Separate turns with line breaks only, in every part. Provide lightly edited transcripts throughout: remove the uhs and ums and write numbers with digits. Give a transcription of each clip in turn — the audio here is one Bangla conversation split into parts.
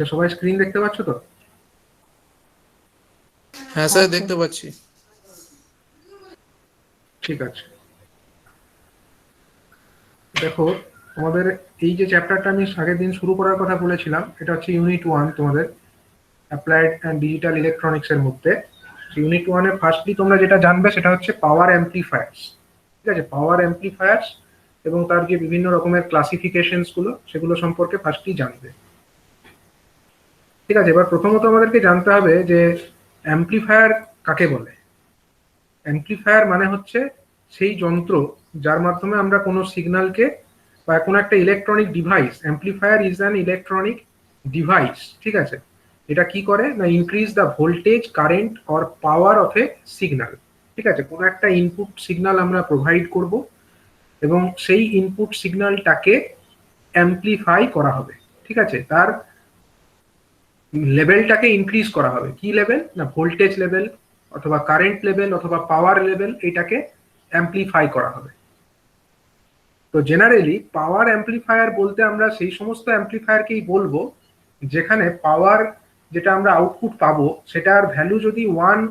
আচ্ছা, সবাই স্ক্রিন দেখতে পাচ্ছ তো?
হ্যাঁ স্যার, দেখতে পাচ্ছি।
ঠিক আছে, দেখো, তোমাদের এই যে চ্যাপ্টারটা আমি আগের দিন শুরু করার কথা বলেছিলাম, এটা হচ্ছে ইউনিট 1 তোমাদের অ্যাপ্লাইড অ্যান্ড ডিজিটাল ইলেকট্রনিক্স এর মধ্যে। ইউনিট 1 এ ফার্স্টলি তোমরা যেটা জানবে সেটা হচ্ছে পাওয়ার অ্যাম্প্লিফায়ার্স। ঠিক আছে, পাওয়ার অ্যাম্প্লিফায়ার্স এবং তার যে বিভিন্ন রকমের ক্লাসিফিকেশনস গুলো সেগুলো সম্পর্কে ফার্স্টলি জানবে। ঠিক আছে, এবার প্রথমত আমাদেরকে জানতে হবে যে অ্যাম্প্লিফায়ার কাকে বলে। অ্যাম্প্লিফায়ার মানে হচ্ছে সেই যন্ত্র যার মাধ্যমে আমরা কোনো সিগন্যালকে বা কোনো একটা electronic device, amplifier is an electronic device. ঠিক আছে, এটা কি করে না, increase the voltage, current or power of A signal. ঠিক আছে, কোনো একটা ইনপুট সিগন্যাল আমরা প্রোভাইড করব এবং সেই ইনপুট সিগন্যালটাকে অ্যাম্প্লিফাই করা হবে। ঠিক আছে, তার লেভেলটাকে ইনক্রিজ করা হবে। কি লেভেল না, ভোল্টেজ লেভেল অথবা কারেন্ট লেভেল অথবা পাওয়ার লেভেল, এটাকে অ্যাম্প্লিফাই করা হবে। তো জেনারেলি পাওয়ার অ্যাম্প্লিফায়ার বলতে আমরা সেই সমস্ত অ্যাম্প্লিফায়ারকেই বলবো যেখানে পাওয়ার যেটা আমরা আউটপুট পাবো সেটার ভ্যালু যদি 1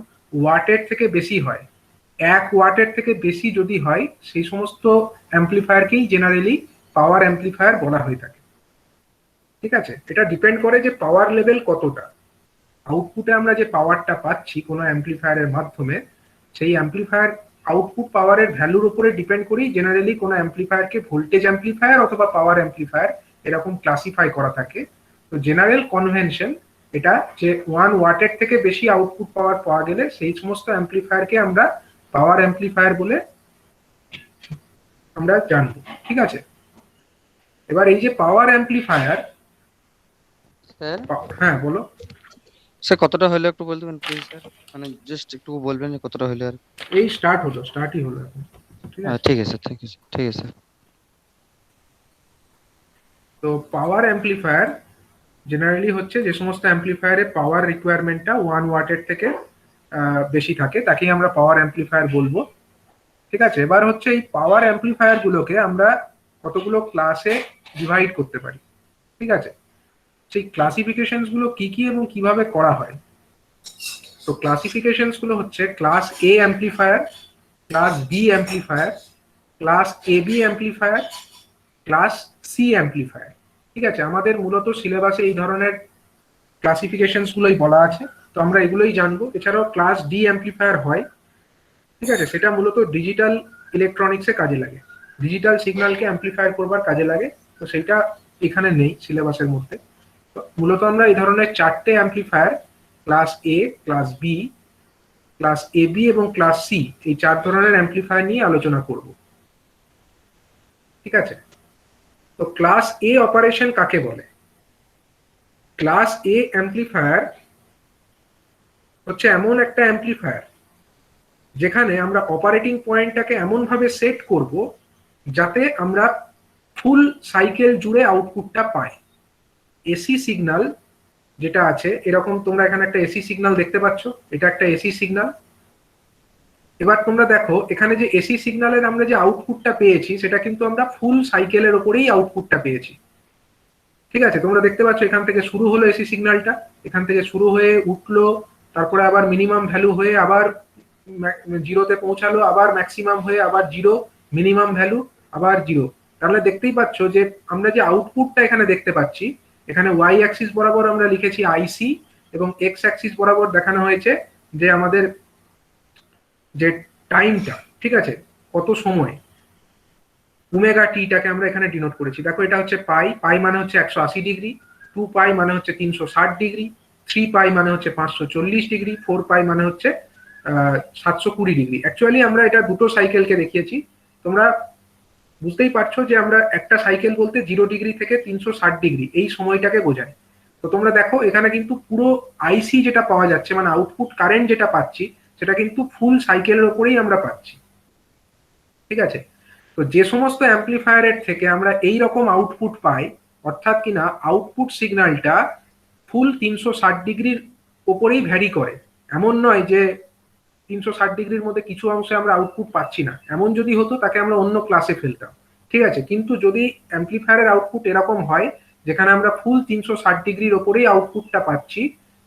ওয়াটের থেকে বেশি হয়, 1 ওয়াটের থেকে বেশি যদি হয়, সেই সমস্ত অ্যাম্প্লিফায়ারকেই জেনারেলি পাওয়ার অ্যাম্প্লিফায়ার বলা হয়ে থাকে। ঠিক আছে, এটা ডিপেন্ড করে যে পাওয়ার লেভেল কতটা। আউটপুটে আমরা যে পাওয়ারটা পাচ্ছি কোনো অ্যাম্প্লিফায়ারের মাধ্যমে, সেই অ্যাম্প্লিফায়ার আউটপুট পাওয়ারের ভ্যালুর উপরে ডিপেন্ড করেই জেনারেলি কোনো অ্যাম্প্লিফায়ারকে ভোল্টেজ অ্যাম্প্লিফায়ার অথবা পাওয়ার অ্যাম্প্লিফায়ার এরকম ক্লাসিফাই করা থাকে। তো জেনারেল কনভেনশন এটা যে 1 ওয়াটের থেকে বেশি আউটপুট পাওয়ার পাওয়া গেলে সেই সমস্ত অ্যাম্প্লিফায়ারকে আমরা পাওয়ার অ্যাম্প্লিফায়ার বলে আমরা জানবো। ঠিক আছে, এবার এই যে পাওয়ার অ্যাম্প্লিফায়ার,
স্যার
হ্যাঁ বলো।
স্যার কতটা হলো একটু বলতে পারেন প্লিজ স্যার, মানে জাস্ট একটু বলবেন যে কতটা হলো আর।
এই স্টার্টই হলো এখন। ঠিক আছে,
ঠিক আছে ঠিক আছে ঠিক আছে।
তো পাওয়ার অ্যাম্প্লিফায়ার জেনারেলি হচ্ছে যে সমস্ত অ্যাম্প্লিফায়ারে পাওয়ার রিকোয়ারমেন্টটা 1 ওয়াটের থেকে বেশি থাকে, তাকেই আমরা পাওয়ার অ্যাম্প্লিফায়ার বলবো। ঠিক আছে, এবার হচ্ছে এই পাওয়ার অ্যাম্প্লিফায়ার গুলোকে আমরা কতগুলো ক্লাসে ডিভাইড করতে পারি। ঠিক আছে, সেই ক্লাসিফিকেশন গুলো কি কি এবং কিভাবে করা হয়। তো ক্লাসিফিকেশন গুলো হচ্ছে class A amplifier, class B amplifier, class A B amplifier, class C amplifier. ঠিক আছে, আমাদের মূলত সিলেবাসে এই ধরনের ক্লাসিফিকেশন গুলোই বলা আছে, তো আমরা এগুলোই জানবো। এছাড়াও ক্লাস ডি অ্যাম্প্লিফায়ার হয়। ঠিক আছে, সেটা মূলত ডিজিটাল ইলেকট্রনিক্সে কাজে লাগে, ডিজিটাল সিগন্যালকে অ্যাম্প্লিফায়ার করবার কাজে লাগে। তো সেইটা এখানে নেই সিলেবাসের মধ্যে। তো মূলত আমরা এই ধরনের 4টে amplifier, class A, class B, class A B এবং ক্লাস সি, এই 4 ধরনের অ্যাম্প্লিফায়ার নিয়ে আলোচনা করব। ঠিক আছে, তো ক্লাস এ অপারেশন কাকে বলে। ক্লাস এ অ্যাম্প্লিফায়ার হচ্ছে এমন একটা অ্যাম্প্লিফায়ার যেখানে আমরা অপারেটিং পয়েন্টটাকে এমন ভাবে সেট করব যাতে আমরা ফুল সাইকেল জুড়ে আউটপুটটা পাই। এসি সিগন্যাল যেটা আছে, এরকম তোমরা এখানে একটা এসি সিগন্যাল দেখতে পাচ্ছ, এটা একটা এসি সিগন্যাল। এবার তোমরা দেখো এখানে যে এসি সিগন্যালের আমরা যে আউটপুটটা পেয়েছি সেটা কিন্তু আমরা ফুল সাইকেলের ওপরেই আউটপুটটা পেয়েছি। ঠিক আছে, তোমরা দেখতে পাচ্ছ এখান থেকে শুরু হলো এসি সিগন্যালটা, এখান থেকে শুরু হয়ে উঠলো, তারপরে আবার মিনিমাম ভ্যালু হয়ে আবার জিরোতে পৌঁছালো, আবার ম্যাক্সিমাম হয়ে আবার জিরো, মিনিমাম ভ্যালু আবার জিরো। তাহলে দেখতেই পাচ্ছ যে আমরা যে আউটপুটটা এখানে দেখতে পাচ্ছি, এখানে ওয়াই অ্যাক্সিস বরাবর আমরা লিখেছি আইসি এবং এক্স অ্যাক্সিস বরাবর দেখানো হয়েছে যে আমাদের যে টাইমটা। ঠিক আছে, কত সময়, ওমেগা টিটাকে আমরা এখানে ডিনোট করেছি। দেখো এটা হচ্ছে পাই, পাই মানে হচ্ছে 180 ডিগ্রি, 2 পাই মানে হচ্ছে 360 ডিগ্রি, 3 পাই মানে হচ্ছে 540 ডিগ্রি, 4 পাই মানে হচ্ছে 720 ডিগ্রি। অ্যাকচুয়ালি আমরা এটা দুটো সাইকেলকে দেখিয়েছি। তোমরা বুঝতেই পারছো যে আমরা একটা সাইকেল বলতে 0 ডিগ্রি থেকে 360 ডিগ্রি এই সময়টাকে বোঝায়। তো তোমরা দেখো এখানে কিন্তু পুরো আইসি যেটা পাওয়া যাচ্ছে, মানে আউটপুট কারেন্ট যেটা পাচ্ছি, সেটা কিন্তু ফুল সাইকেলের উপরেই আমরা পাচ্ছি। ঠিক আছে, তো যে সমস্ত অ্যাম্প্লিফায়ারের থেকে আমরা এই রকম আউটপুট পাই, অর্থাৎ কিনা আউটপুট সিগন্যালটা ফুল 360 ডিগ্রির ওপরেই ভ্যারি করে, এমন নয় যে 360 ডিগ্রির মধ্যে কিছু অংশে আমরা আউটপুট পাচ্ছি না, এমন যদি হতো তাকে আমরা অন্য ক্লাসে ফেলতাম। ঠিক আছে, কিন্তু যদি অ্যাম্প্লিফায়ারের আউটপুট এরকম হয় যেখানে আমরা ফুল 360 ডিগ্রির ওপরেই আউটপুটটা পাচ্ছি,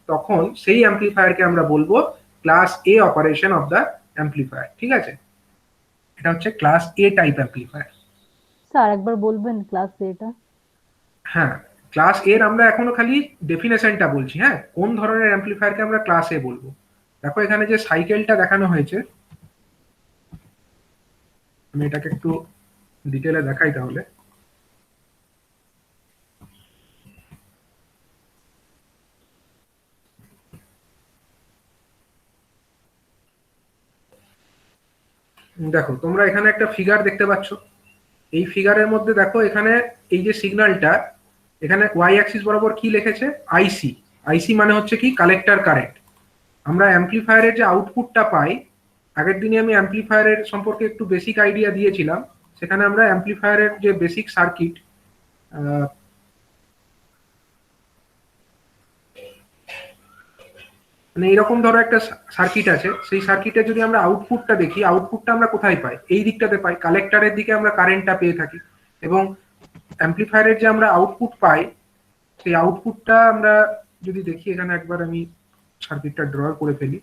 তখন সেই অ্যাম্পলিফায়ারকে আমরা বলবো class A operation of the amplifier. ঠিক আছে, এটা হচ্ছে class A type amplifier.
Sir একবার বলবেন ক্লাস এটা?
হ্যাঁ, ক্লাস এর আমরা এখনো খালি ডেফিনেশনটা বলছি। হ্যাঁ, কোন ধরনের অ্যাম্পলিফায়ারকে আমরা ক্লাস এ বলবো। দেখো এখানে যে সাইকেলটা দেখানো হয়েছে, আমি এটাকে একটু ডিটেলে দেখাই তাহলে। দেখো তোমরা এখানে একটা ফিগার দেখতে পাচ্ছ। এই ফিগারের মধ্যে দেখো এখানে এই যে সিগন্যালটা, এখানে ওয়াই অ্যাক্সিস বরাবর কি লিখেছে? আইসি। আইসি মানে হচ্ছে কি? Collector current. আমরা অ্যাম্পলিফায়ারের যে আউটপুটটা পাই, আগের দিনে আমি অ্যাম্পলিফায়ারের সম্পর্কে একটু বেসিক আইডিয়া দিয়েছিলাম। সেখানে আমরা অ্যাম্পলিফায়ারের যে বেসিক সার্কিট, মানে এইরকম ধরো একটা সার্কিট আছে, সেই সার্কিটে যদি আমরা আউটপুটটা দেখি, আউটপুটটা আমরা কোথায় পাই? এই দিকটাতে পাই, কালেক্টরের দিকে আমরা কারেন্টটা পেয়ে থাকি। এবং অ্যাম্পলিফায়ারের যে আমরা আউটপুট পাই, সেই আউটপুটটা আমরা যদি দেখি, এখানে একবার আমি সার্কিটটা ড্র করে ফেলি।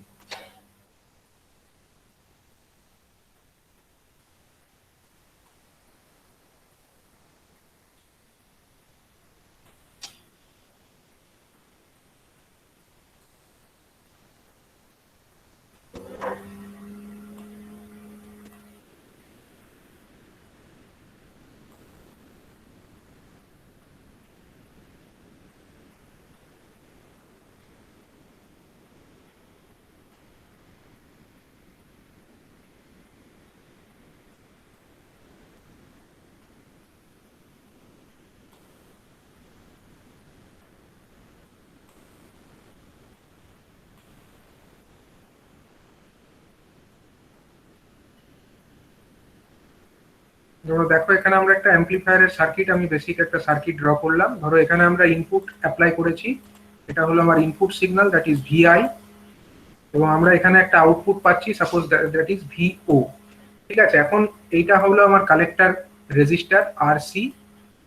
ধরো দেখো এখানে আমরা একটা অ্যাম্পলিফায়ারের সার্কিট, আমি বেসিক একটা সার্কিট ড্র করলাম। ধরো এখানে আমরা ইনপুট অ্যাপ্লাই করেছি, এটা হলো আমার input signal, that is VI. এবং আমরা এখানে একটা আউটপুট পাচ্ছি, সাপোজ দ্যাট ইজ ভিও। ঠিক আছে, এখন এইটা হলো আমার কালেক্টর রেজিস্টার আরসি।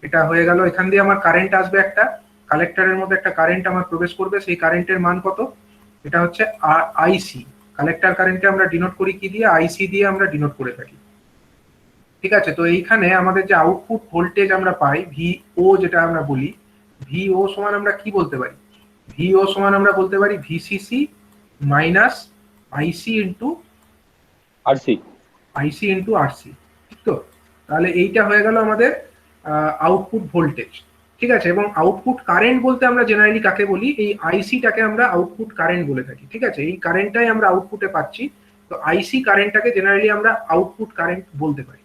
এটা হয়ে গেল, এখান দিয়ে আমার কারেন্ট আসবে, একটা কালেক্টরের মধ্যে একটা কারেন্ট আমার প্রবেশ করবে। সেই কারেন্টের মান কত? এটা হচ্ছে আইসি। কালেক্টর কারেন্টকে আমরা ডিনোট করি কি দিয়ে? আইসি দিয়ে আমরা ডিনোট করে থাকি। ঠিক আছে, তো এইখানে আমাদের যে আউটপুট ভোল্টেজ আমরা পাই, ভিও যেটা আমরা বলি, ভিও সমান আমরা কি বলতে পারি? ভিও সমান আমরা বলতে পারি ভিসিসি মাইনাস আইসি ইন্টু
আরসি।
আইসি ইন্টু আরসি। ঠিক তো? তাহলে এইটা হয়ে গেল আমাদের আউটপুট ভোল্টেজ। ঠিক আছে, এবং আউটপুট কারেন্ট বলতে আমরা জেনারেলি কাকে বলি? এই আইসিটাকে আমরা আউটপুট কারেন্ট বলে থাকি। ঠিক আছে, এই কারেন্টটাই আমরা আউটপুটে পাচ্ছি। তো আইসি কারেন্টটাকে জেনারেলি আমরা আউটপুট কারেন্ট বলতে পারি।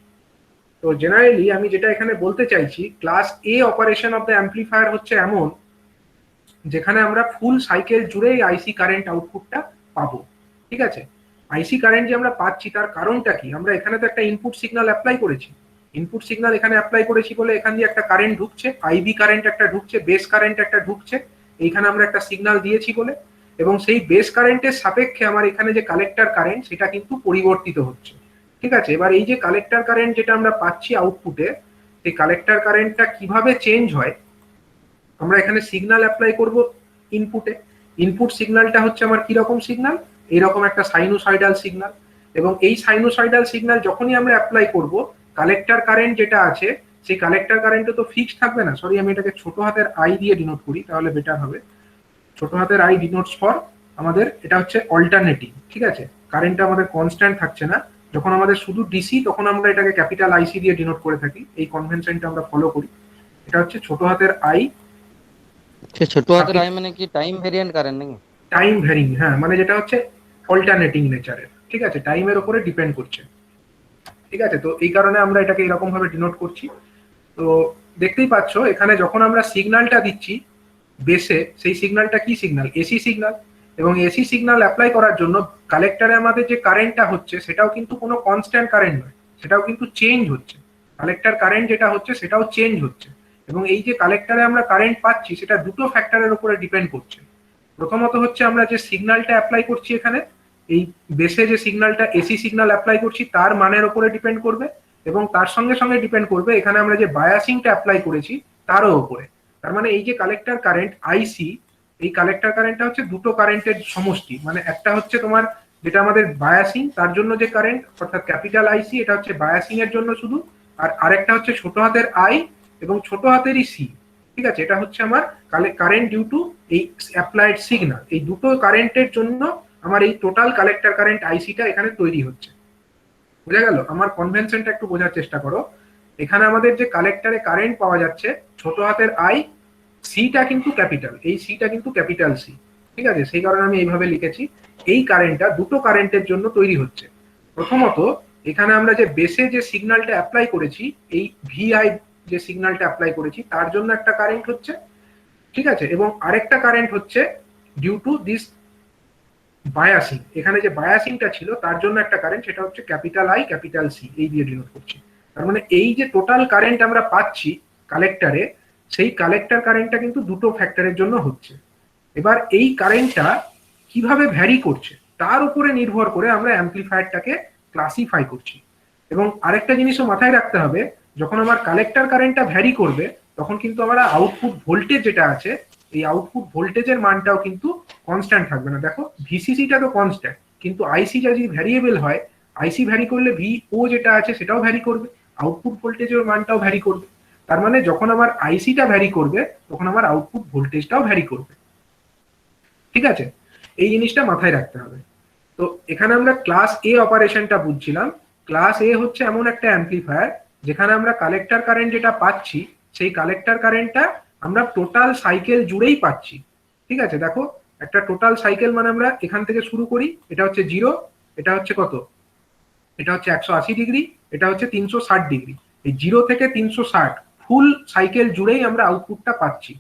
তো জেনারেলি আমি যেটা এখানে বলতে চাইছি, class A operation of the amplifier হচ্ছে এমন, যেখানে আমরা ফুল সাইকেল জুড়ে এই আইসি কারেন্ট আউটপুটটা পাবো। ঠিক আছে, আইসি কারেন্ট যে আমরা পাচ্ছি তার কারণটা কি? আমরা এখানে তো একটা ইনপুট সিগন্যাল অ্যাপ্লাই করেছি। ইনপুট সিগন্যাল এখানে অ্যাপ্লাই করেছি বলে এখান দিয়ে একটা কারেন্ট ঢুকছে, আইবি কারেন্ট একটা ঢুকছে, বেস কারেন্ট একটা ঢুকছে। এইখানে আমরা একটা সিগন্যাল দিয়েছি বলে, এবং সেই বেস কারেন্টের সাপেক্ষে আমার এখানে যে কালেক্টর কারেন্ট সেটা কিন্তু পরিবর্তিত হচ্ছে। ঠিক আছে, এবার এই যে কালেক্টর কারেন্ট যেটা আমরা পাচ্ছি আউটপুটে, সেই কালেক্টর কারেন্টটা কিভাবে চেঞ্জ হয়? আমরা এখানে সিগন্যাল অ্যাপ্লাই করব ইনপুটে। ইনপুট সিগন্যালটা হচ্ছে আমার কিরকম সিগন্যাল? এইরকম একটা সাইনোসয়েডাল সিগন্যাল। এবং এই সাইনোসয়েডাল সিগন্যাল যখনই আমরা অ্যাপ্লাই করব, কালেক্টর কারেন্ট যেটা আছে সেই কালেক্টর কারেন্টও তো ফিক্সড থাকবে না। সরি, আমি এটাকে ছোট হাতের আই দিয়ে ডিনোট করি, তাহলে বেটার হবে। ছোট হাতের আই ডিনোটস ফর আমাদের, এটা হচ্ছে অল্টারনেটিং। ঠিক আছে, কারেন্টটা আমাদের কনস্ট্যান্ট থাকছে না। যখন আমাদের শুধু ডিসি, তখন আমরা এটাকে ক্যাপিটাল আইসি দিয়ে ডিনোট করে থাকি। এই কনভেনশনটা আমরা ফলো করি। এটা হচ্ছে ছোট হাতের আই।
ছোট হাতের আই মানে কি টাইম ভেরিয়েন্ট কারেন্ট নাকি?
টাইম ভ্যারিং, হ্যাঁ, মানে যেটা হচ্ছে অল্টারনেটিং নেচারের। ঠিক আছে, টাইমের উপরে ডিপেন্ড করছে। ঠিক আছে, তো এই কারণে আমরা এটাকে এরকম ভাবে ডিনোট করছি। তো দেখতেই পাচ্ছ এখানে যখন আমরা সিগন্যালটা দিচ্ছি বেসে, সেই সিগন্যালটা কি সিগন্যাল? AC signal. এবং এসি সিগন্যাল অ্যাপ্লাই করার জন্য কালেক্টরে আমাদের যে কারেন্টটা হচ্ছে সেটাও কিন্তু কোনো কনস্ট্যান্ট কারেন্ট নয়, সেটাও কিন্তু চেঞ্জ হচ্ছে। কালেক্টর কারেন্ট যেটা হচ্ছে সেটাও চেঞ্জ হচ্ছে। এবং এই যে কালেক্টরে আমরা কারেন্ট পাচ্ছি সেটা দুটো ফ্যাক্টরের উপরে ডিপেন্ড করছে। প্রথমত হচ্ছে আমরা যে সিগন্যালটা অ্যাপ্লাই করছি এখানে, এই বেসে যে সিগন্যালটা এসি সিগন্যাল অ্যাপ্লাই করছি তার মানের উপরে ডিপেন্ড করবে। এবং তার সঙ্গে সঙ্গে ডিপেন্ড করবে এখানে আমরা যে বায়াসিংটা অ্যাপ্লাই করেছি তারও উপরে। তার মানে এই যে কালেক্টর কারেন্ট আইসি, এই কালেক্টর কারেন্টটা হচ্ছে দুটো কারেন্টের সমষ্টি। মানে একটা হচ্ছে তোমার যেটা আমাদের বায়াসিং, তার জন্য যে কারেন্ট অর্থাৎ ক্যাপিটাল আইসি, এটা হচ্ছে বায়াসিং এর জন্য শুধু। আর আরেকটা হচ্ছে ছোট হাতের আই এবং ছোট হাতেরই সি। ঠিক আছে, এটা হচ্ছে আমার কারেন্ট ডিউ টু এই অ্যাপ্লাইড সিগন্যাল। এই দুটো কারেন্টের জন্য আমার এই টোটাল কালেক্টর কারেন্ট আইসিটা এখানে তৈরি হচ্ছে। বুঝা গেল? আমার কনভেনশনটা একটু বোঝার চেষ্টা করো। এখানে আমাদের যে কালেক্টরে কারেন্ট পাওয়া যাচ্ছে ছোট হাতের আই, সিটা কিন্তু ক্যাপিটাল, এই সিটা কিন্তু ক্যাপিটাল সি। ঠিক আছে, সেই কারণে আমি এইভাবে লিখেছি। এই কারেন্টটা দুটো কারেন্টের জন্য তৈরি হচ্ছে। প্রথমত এখানে আমরা যে বেসে যে সিগন্যালটা অ্যাপ্লাই করেছি, এই ভিআই যে সিগন্যালটা অ্যাপ্লাই করেছি তার জন্য একটা কারেন্ট হচ্ছে। ঠিক আছে, এবং আরেকটা কারেন্ট হচ্ছে ডিউ টু দিস বায়াসিং। এখানে যে বায়াসিংটা ছিল তার জন্য একটা কারেন্ট, সেটা হচ্ছে ক্যাপিটাল আই ক্যাপিটাল সি, এই দিয়ে ডিনোট করছি। তার মানে এই যে টোটাল কারেন্ট আমরা পাচ্ছি কালেক্টরে, সেই কালেক্টর কারেন্টটা কিন্তু দুটো ফ্যাক্টরের জন্য হচ্ছে। এবার এই কারেন্টটা কিভাবে ভ্যারি করছে তার উপরে নির্ভর করে আমরা অ্যাম্পলিফায়ারটাকে ক্লাসিফাই করছি। এবং আরেকটা জিনিসও মাথায় রাখতে হবে, যখন আমার কালেক্টর কারেন্টটা ভ্যারি করবে তখন কিন্তু আমরা আউটপুট ভোল্টেজ যেটা আছে, এই আউটপুট ভোল্টেজের মানটাও কিন্তু কনস্ট্যান্ট থাকবে না। দেখো ভিসিসিটা তো কনস্ট্যান্ট, কিন্তু আইসিটা যদি ভ্যারিয়েবল হয়, আইসি ভ্যারি করলে ভিও যেটা আছে সেটাও ভ্যারি করবে, আউটপুট ভোল্টেজের মানটাও ভ্যারি করবে। তার মানে যখন আমার আইসিটা ভ্যারি করবে তখন আমার আউটপুট ভোল্টেজটাও ভ্যারি করবে। ঠিক আছে, এই জিনিসটা মাথায় রাখতে হবে। তো এখানে আমরা ক্লাস এ অপারেশনটা বুঝছিলাম। ক্লাস এ হচ্ছে এমন একটা অ্যাম্পলিফায়ার যেখানে আমরা কালেক্টর কারেন্ট যেটা পাচ্ছি, সেই কালেক্টর কারেন্টটা আমরা টোটাল সাইকেল জুড়েই পাচ্ছি। ঠিক আছে, দেখো একটা টোটাল সাইকেল মানে আমরা এখান থেকে শুরু করি, এটা হচ্ছে 0, এটা হচ্ছে কত, এটা হচ্ছে 180 ডিগ্রি, এটা হচ্ছে 360 ডিগ্রি। এই 0 থেকে 360 ফুল সাইকেল জুড়েই আমরা আউটপুটটা পাচ্ছি।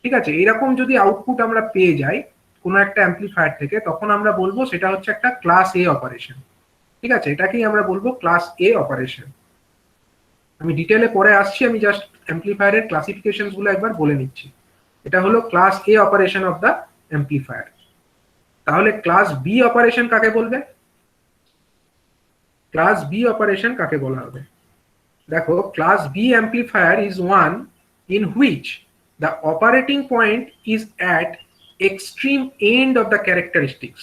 ঠিক আছে, এরকম যদি আউটপুট আমরা পেয়ে যাই কোনো একটা অ্যাম্পলিফায়ার থেকে, তখন আমরা বলবো সেটা হচ্ছে একটা ক্লাস এ অপারেশন। ঠিক আছে, এটাকেই আমরা বলবো ক্লাস এ অপারেশন। আমি ডিটেলে পরে আসছি, আমি জাস্ট অ্যাম্পলিফায়ারের ক্লাসিফিকেশন গুলো একবার বলে নিচ্ছি। এটা হলো class A operation of the amplifier. তাহলে ক্লাস বি অপারেশন কাকে বলবে? ক্লাস বি অপারেশন কাকে বলা হবে? দেখো, class B amplifier is one in which the operating point is at extreme end of the characteristics,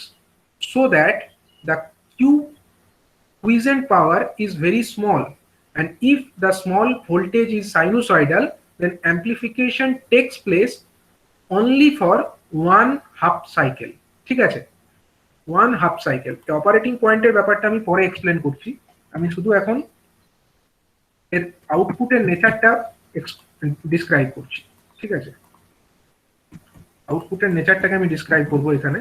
so that the quiescent power is very small, and if the small voltage is sinusoidal, then amplification takes place only for one half cycle. ঠিক আছে, ওয়ান হাফ সাইকেল। অপারেটিং পয়েন্টের ব্যাপারটা আমি পরে এক্সপ্লেন করছি, আমি শুধু এখন এর আউটপুটের নেচারটা ডিসক্রাইব করছি। ঠিক আছে, আউটপুটের নেচারটাকে আমি ডিসক্রাইব করব এখানে।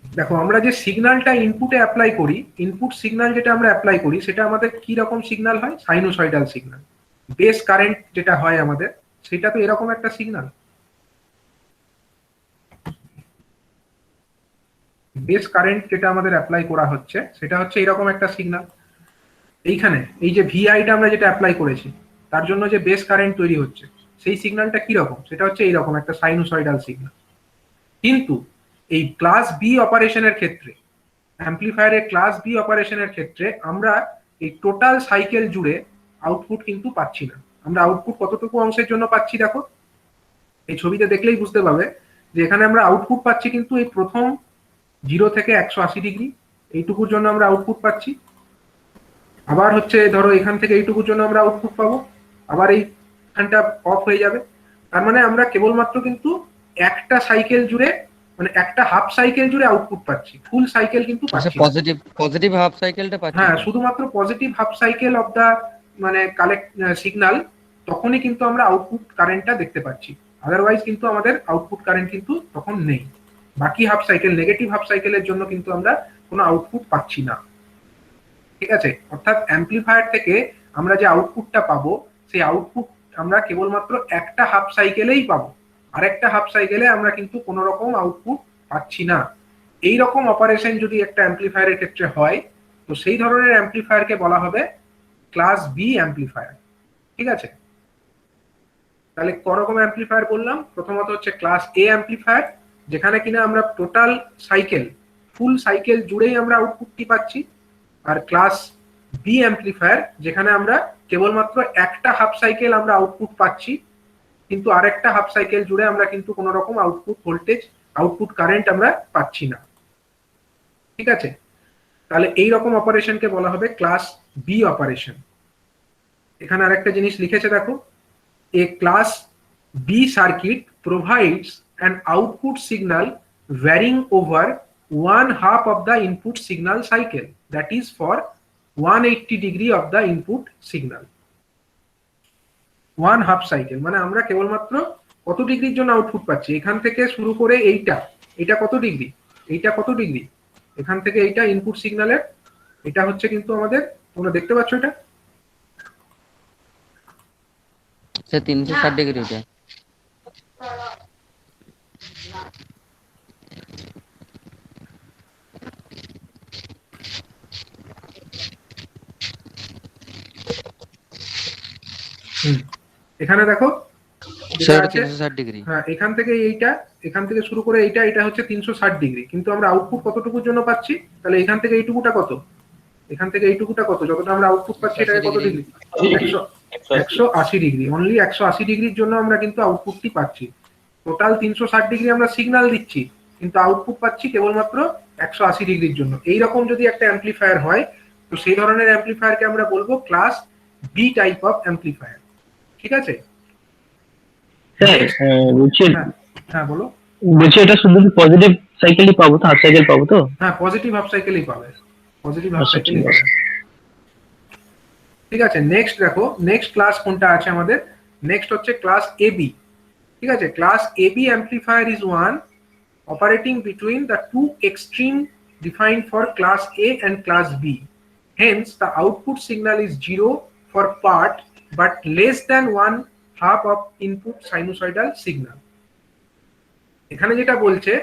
দেখো, আমরা যে সিগন্যালটা ইনপুটে অ্যাপ্লাই করি, ইনপুট সিগন্যাল যেটা আমরা অ্যাপ্লাই করি সেটা আমাদের কি রকম সিগন্যাল হয়? Sinusoidal signal. বেস কারেন্ট যেটা হয় আমাদের, সেটা তো এরকম একটা সিগন্যাল। বেস কারেন্ট যেটা আমাদের অ্যাপ্লাই করা হচ্ছে সেটা হচ্ছে এরকম একটা সিগন্যাল। এইখানে এই যে ভিআইটা আমরা যেটা অ্যাপ্লাই করেছি তার জন্য যে বেস কারেন্ট তৈরি হচ্ছে, সেই সিগন্যালটা কি রকম? সেটা হচ্ছে এইরকম একটা সাইনোসয়েডাল সিগন্যাল। কিন্তু এই ক্লাস বি অপারেশনের ক্ষেত্রে, অ্যাম্পলিফায়ারের ক্লাস বি অপারেশনের ক্ষেত্রে আমরা এই টোটাল সাইকেল জুড়ে আউটপুট কিন্তু পাচ্ছি না। আমরা আউটপুট কতটুকু অংশের জন্য পাচ্ছি? দেখো, এই ছবিতে দেখলেই বুঝতে পারবে যে এখানে আমরা আউটপুট পাচ্ছি কিন্তু এই প্রথম 0 থেকে 180 ডিগ্রি এইটুকুর জন্য আমরা আউটপুট পাচ্ছি। আবার হচ্ছে ধরো এখান থেকে এইটুকুর জন্য আমরা আউটপুট পাবো, আবার এইখানটা অফ হয়ে যাবে। তার মানে আমরা কেবলমাত্র কিন্তু একটা সাইকেল জুড়ে, মানে একটা হাফ সাইকেল জুড়ে আউটপুট পাচ্ছি, ফুল সাইকেল কিন্তু
আচ্ছা,
পাচ্ছি না।
পজিটিভ হাফ সাইকেলটা পাচ্ছি।
হ্যাঁ, শুধুমাত্র positive half cycle of the মানে কালেক্ট সিগন্যাল, তখনই কিন্তু আমরা আউটপুট কারেন্টটা দেখতে পাচ্ছি। আদারওয়াইজ কিন্তু আমাদের আউটপুট কারেন্ট কিন্তু তখন নেই। বাকি হাফ সাইকেল, নেগেটিভ হাফ সাইকেলের জন্য কিন্তু আমরা কোনো আউটপুট পাচ্ছি না। ঠিক আছে, অর্থাৎ অ্যাম্পলিফায়ার থেকে আমরা যে আউটপুটটা পাবো, সেই আউটপুট আমরা কেবলমাত্র একটা হাফ সাইকেলেই পাবো, আরেকটা হাফ সাইকেলে আমরা কিন্তু কোনো রকম আউটপুট পাচ্ছি না। এই রকম অপারেশন যদি একটা অ্যাম্পলিফায়ারের ক্ষেত্রে হয়, তো সেই ধরনের অ্যাম্পলিফায়ারকে বলা হবে ক্লাস বি অ্যাম্পলিফায়ার। ঠিক আছে, তাহলে করকম অ্যাম্পলিফায়ার বললাম? প্রথমত হচ্ছে ক্লাস এ অ্যাম্পলিফায়ার, যেখানে কিনা আমরা টোটাল সাইকেল, ফুল সাইকেল জুড়েই আমরা আউটপুটটি পাচ্ছি। আর ক্লাস বি অ্যাম্পলিফায়ার, যেখানে আমরা কেবলমাত্র একটা হাফ সাইকেল আমরা আউটপুট পাচ্ছি, কিন্তু আরেকটা হাফ সাইকেল জুড়ে আমরা কিন্তু কোনো রকম আউটপুট ভোল্টেজ, আউটপুট কারেন্ট আমরা পাচ্ছি না। ঠিক আছে, তাহলে এই রকম অপারেশনকে বলা হবে ক্লাস বি অপারেশন। এখানে আরেকটা জিনিস লিখেছে দেখো, a class B circuit provides an output signal varying over 1/2 of the input signal cycle, that is for 180 degree of the input signal। 1/2 cycle মানে আমরা কেবলমাত্র কত ডিগ্রির জন্য আউটপুট পাচ্ছি, এখান থেকে শুরু করে এইটা কত ডিগ্রি, এইটা কত ডিগ্রি, এখান থেকে এইটা ইনপুট সিগন্যালের, এটা হচ্ছে কিন্তু আমাদের, তোমরা দেখতে পাচ্ছ এটা
স্যার 360 ডিগ্রি এটা।
এখানে দেখো
স্যার 360 ডিগ্রি।
হ্যাঁ, এখান থেকে শুরু করে এটা হচ্ছে 360 ডিগ্রি, কিন্তু আমরা আউটপুট কতটুকুর জন্য পাচ্ছি, তাহলে এখান থেকে এইটুকুটা কত, এখান থেকে এইটুকুটা কত, যতটা আমরা আউটপুট পাচ্ছি এটাকে কত ডিগ্রি, 180 ডিগ্রি। অনলি 180 ডিগ্রির জন্য আমরা কিন্তু আউটপুটটি পাচ্ছি। টোটাল 360 ডিগ্রি আমরা সিগন্যাল দিচ্ছি, কিন্তু আউটপুট পাচ্ছি কেবলমাত্র 180 ডিগ্রির জন্য। এইরকম যদি একটা অ্যাম্পলিফায়ার হয়, তো সেই ধরনের অ্যাম্পলিফায়ারকে আমরা বলবো class B type of amplifier. ঠিক আছে
স্যার বলছি,
হ্যাঁ বলো।
বলছি এটা শুধু পজিটিভ সাইকেলই পাবো তো, হাফ সাইকেল পাবো তো?
হ্যাঁ, পজিটিভ হাফ সাইকেলই পাবে, পজিটিভ হাফ
আচ্ছা,
সাইকেলই
ঠিক
পাবে।
আছে।
ঠিক আছে, নেক্সট দেখো, নেক্সট ক্লাস কোনটা আছে আমাদের, নেক্সট হচ্ছে ক্লাস এবি। ঠিক আছে, class AB amplifier is one operating between the two extreme defined for class A and class B. Hence, the output signal is 0 for part but less than 1/2 of input sinusoidal signal. এখানে যেটা বলছে,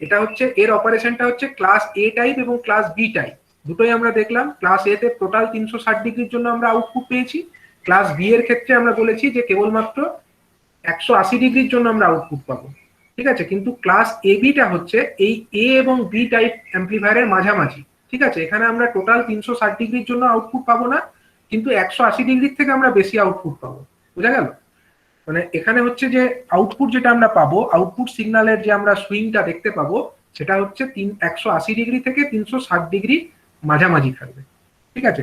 এটা হচ্ছে এর অপারেশনটা হচ্ছে ক্লাস এ টাইপ এবং ক্লাস বি টাইপ দুটোই আমরা দেখলাম। ক্লাস এ তে টোটাল 360 ডিগ্রির জন্য আমরা আউটপুট পেয়েছি, ক্লাস বি এর ক্ষেত্রে আমরা বলেছি যে কেবলমাত্র 180 ডিগ্রির জন্য আমরা আউটপুট পাবো। ঠিক আছে, কিন্তু ক্লাস এ বিটা হচ্ছে এই এ এবং বি টাইপ অ্যাম্পলিফায়ারের মাঝামাঝি। ঠিক আছে, এখানে আমরা টোটাল 360 ডিগ্রির জন্য আউটপুট পাবো না, কিন্তু 180 ডিগ্রির থেকে আমরা বেশি আউটপুট পাবো। বুঝা গেল? মানে এখানে হচ্ছে যে আউটপুট যেটা আমরা পাবো, আউটপুট সিগন্যালের যে আমরা সুইংটা দেখতে পাবো, সেটা হচ্ছে 180 ডিগ্রি থেকে 360 ডিগ্রি মাঝামাঝি থাকবে। ঠিক আছে,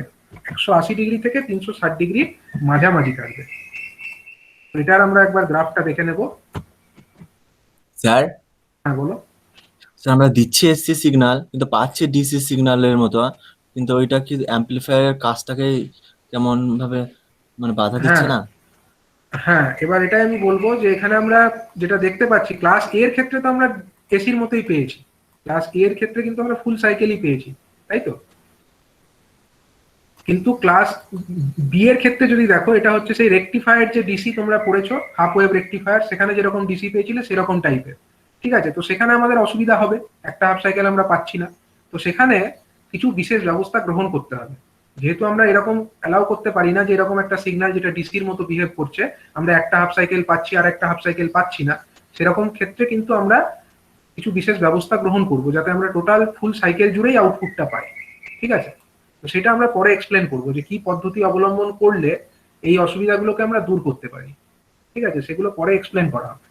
180 ডিগ্রি থেকে 360 ডিগ্রি মাঝামাঝি থাকবে। এটার আমরা একবার গ্রাফটা দেখে নেব।
স্যার,
হ্যাঁ বলো।
স্যার আমরা দিচ্ছি এসসি সিগন্যাল কিন্তু পাচ্ছি ডিসি সিগন্যালের মতো, কিন্তু ওইটা কি অ্যাম্পলিফায়ারের কাজটাকে কেমন ভাবে মানে বাধা দিচ্ছে না?
হ্যাঁ, এবার এটাই আমি বলবো যে এখানে আমরা যেটা দেখতে পাচ্ছি, ক্লাস এ এর ক্ষেত্রে তো আমরা এসির মতোই পেয়েছি, ক্লাস এ এর ক্ষেত্রে কিন্তু আমরা ফুল সাইকেলই পেয়েছি, তাই তো? কিন্তু ক্লাস বি এর ক্ষেত্রে যদি দেখো, এটা হচ্ছে সেই রেকটিফায়ার যে ডিসি তোমরা পড়েছো, হাফ ওয়েভ রেকটিফায়ার, সেখানে যেরকম ডিসি পেয়েছিলে সেরকম টাইপের। ঠিক আছে, তো সেখানে আমাদের অসুবিধা হবে, একটা হাফ সাইকেল আমরা পাচ্ছি না, তো সেখানে কিছু বিশেষ ব্যবস্থা গ্রহণ করতে হবে। যেহেতু আমরা এরকম অ্যালাউ করতে পারি না যে এরকম একটা সিগন্যাল যেটা ডিসির মতো বিহেভ করছে, আমরা একটা হাফ সাইকেল পাচ্ছি আর একটা হাফ সাইকেল পাচ্ছি না, সেরকম ক্ষেত্রে কিন্তু আমরা কিছু বিশেষ ব্যবস্থা গ্রহণ করব যাতে আমরা টোটাল ফুল সাইকেল জুড়েই আউটপুটটা পাই। ঠিক আছে, তো সেটা আমরা পরে এক্সপ্লেন করবো যে কি পদ্ধতি অবলম্বন করলে এই অসুবিধাগুলোকে আমরা দূর করতে পারি। ঠিক আছে, সেগুলো পরে এক্সপ্লেন করা হবে।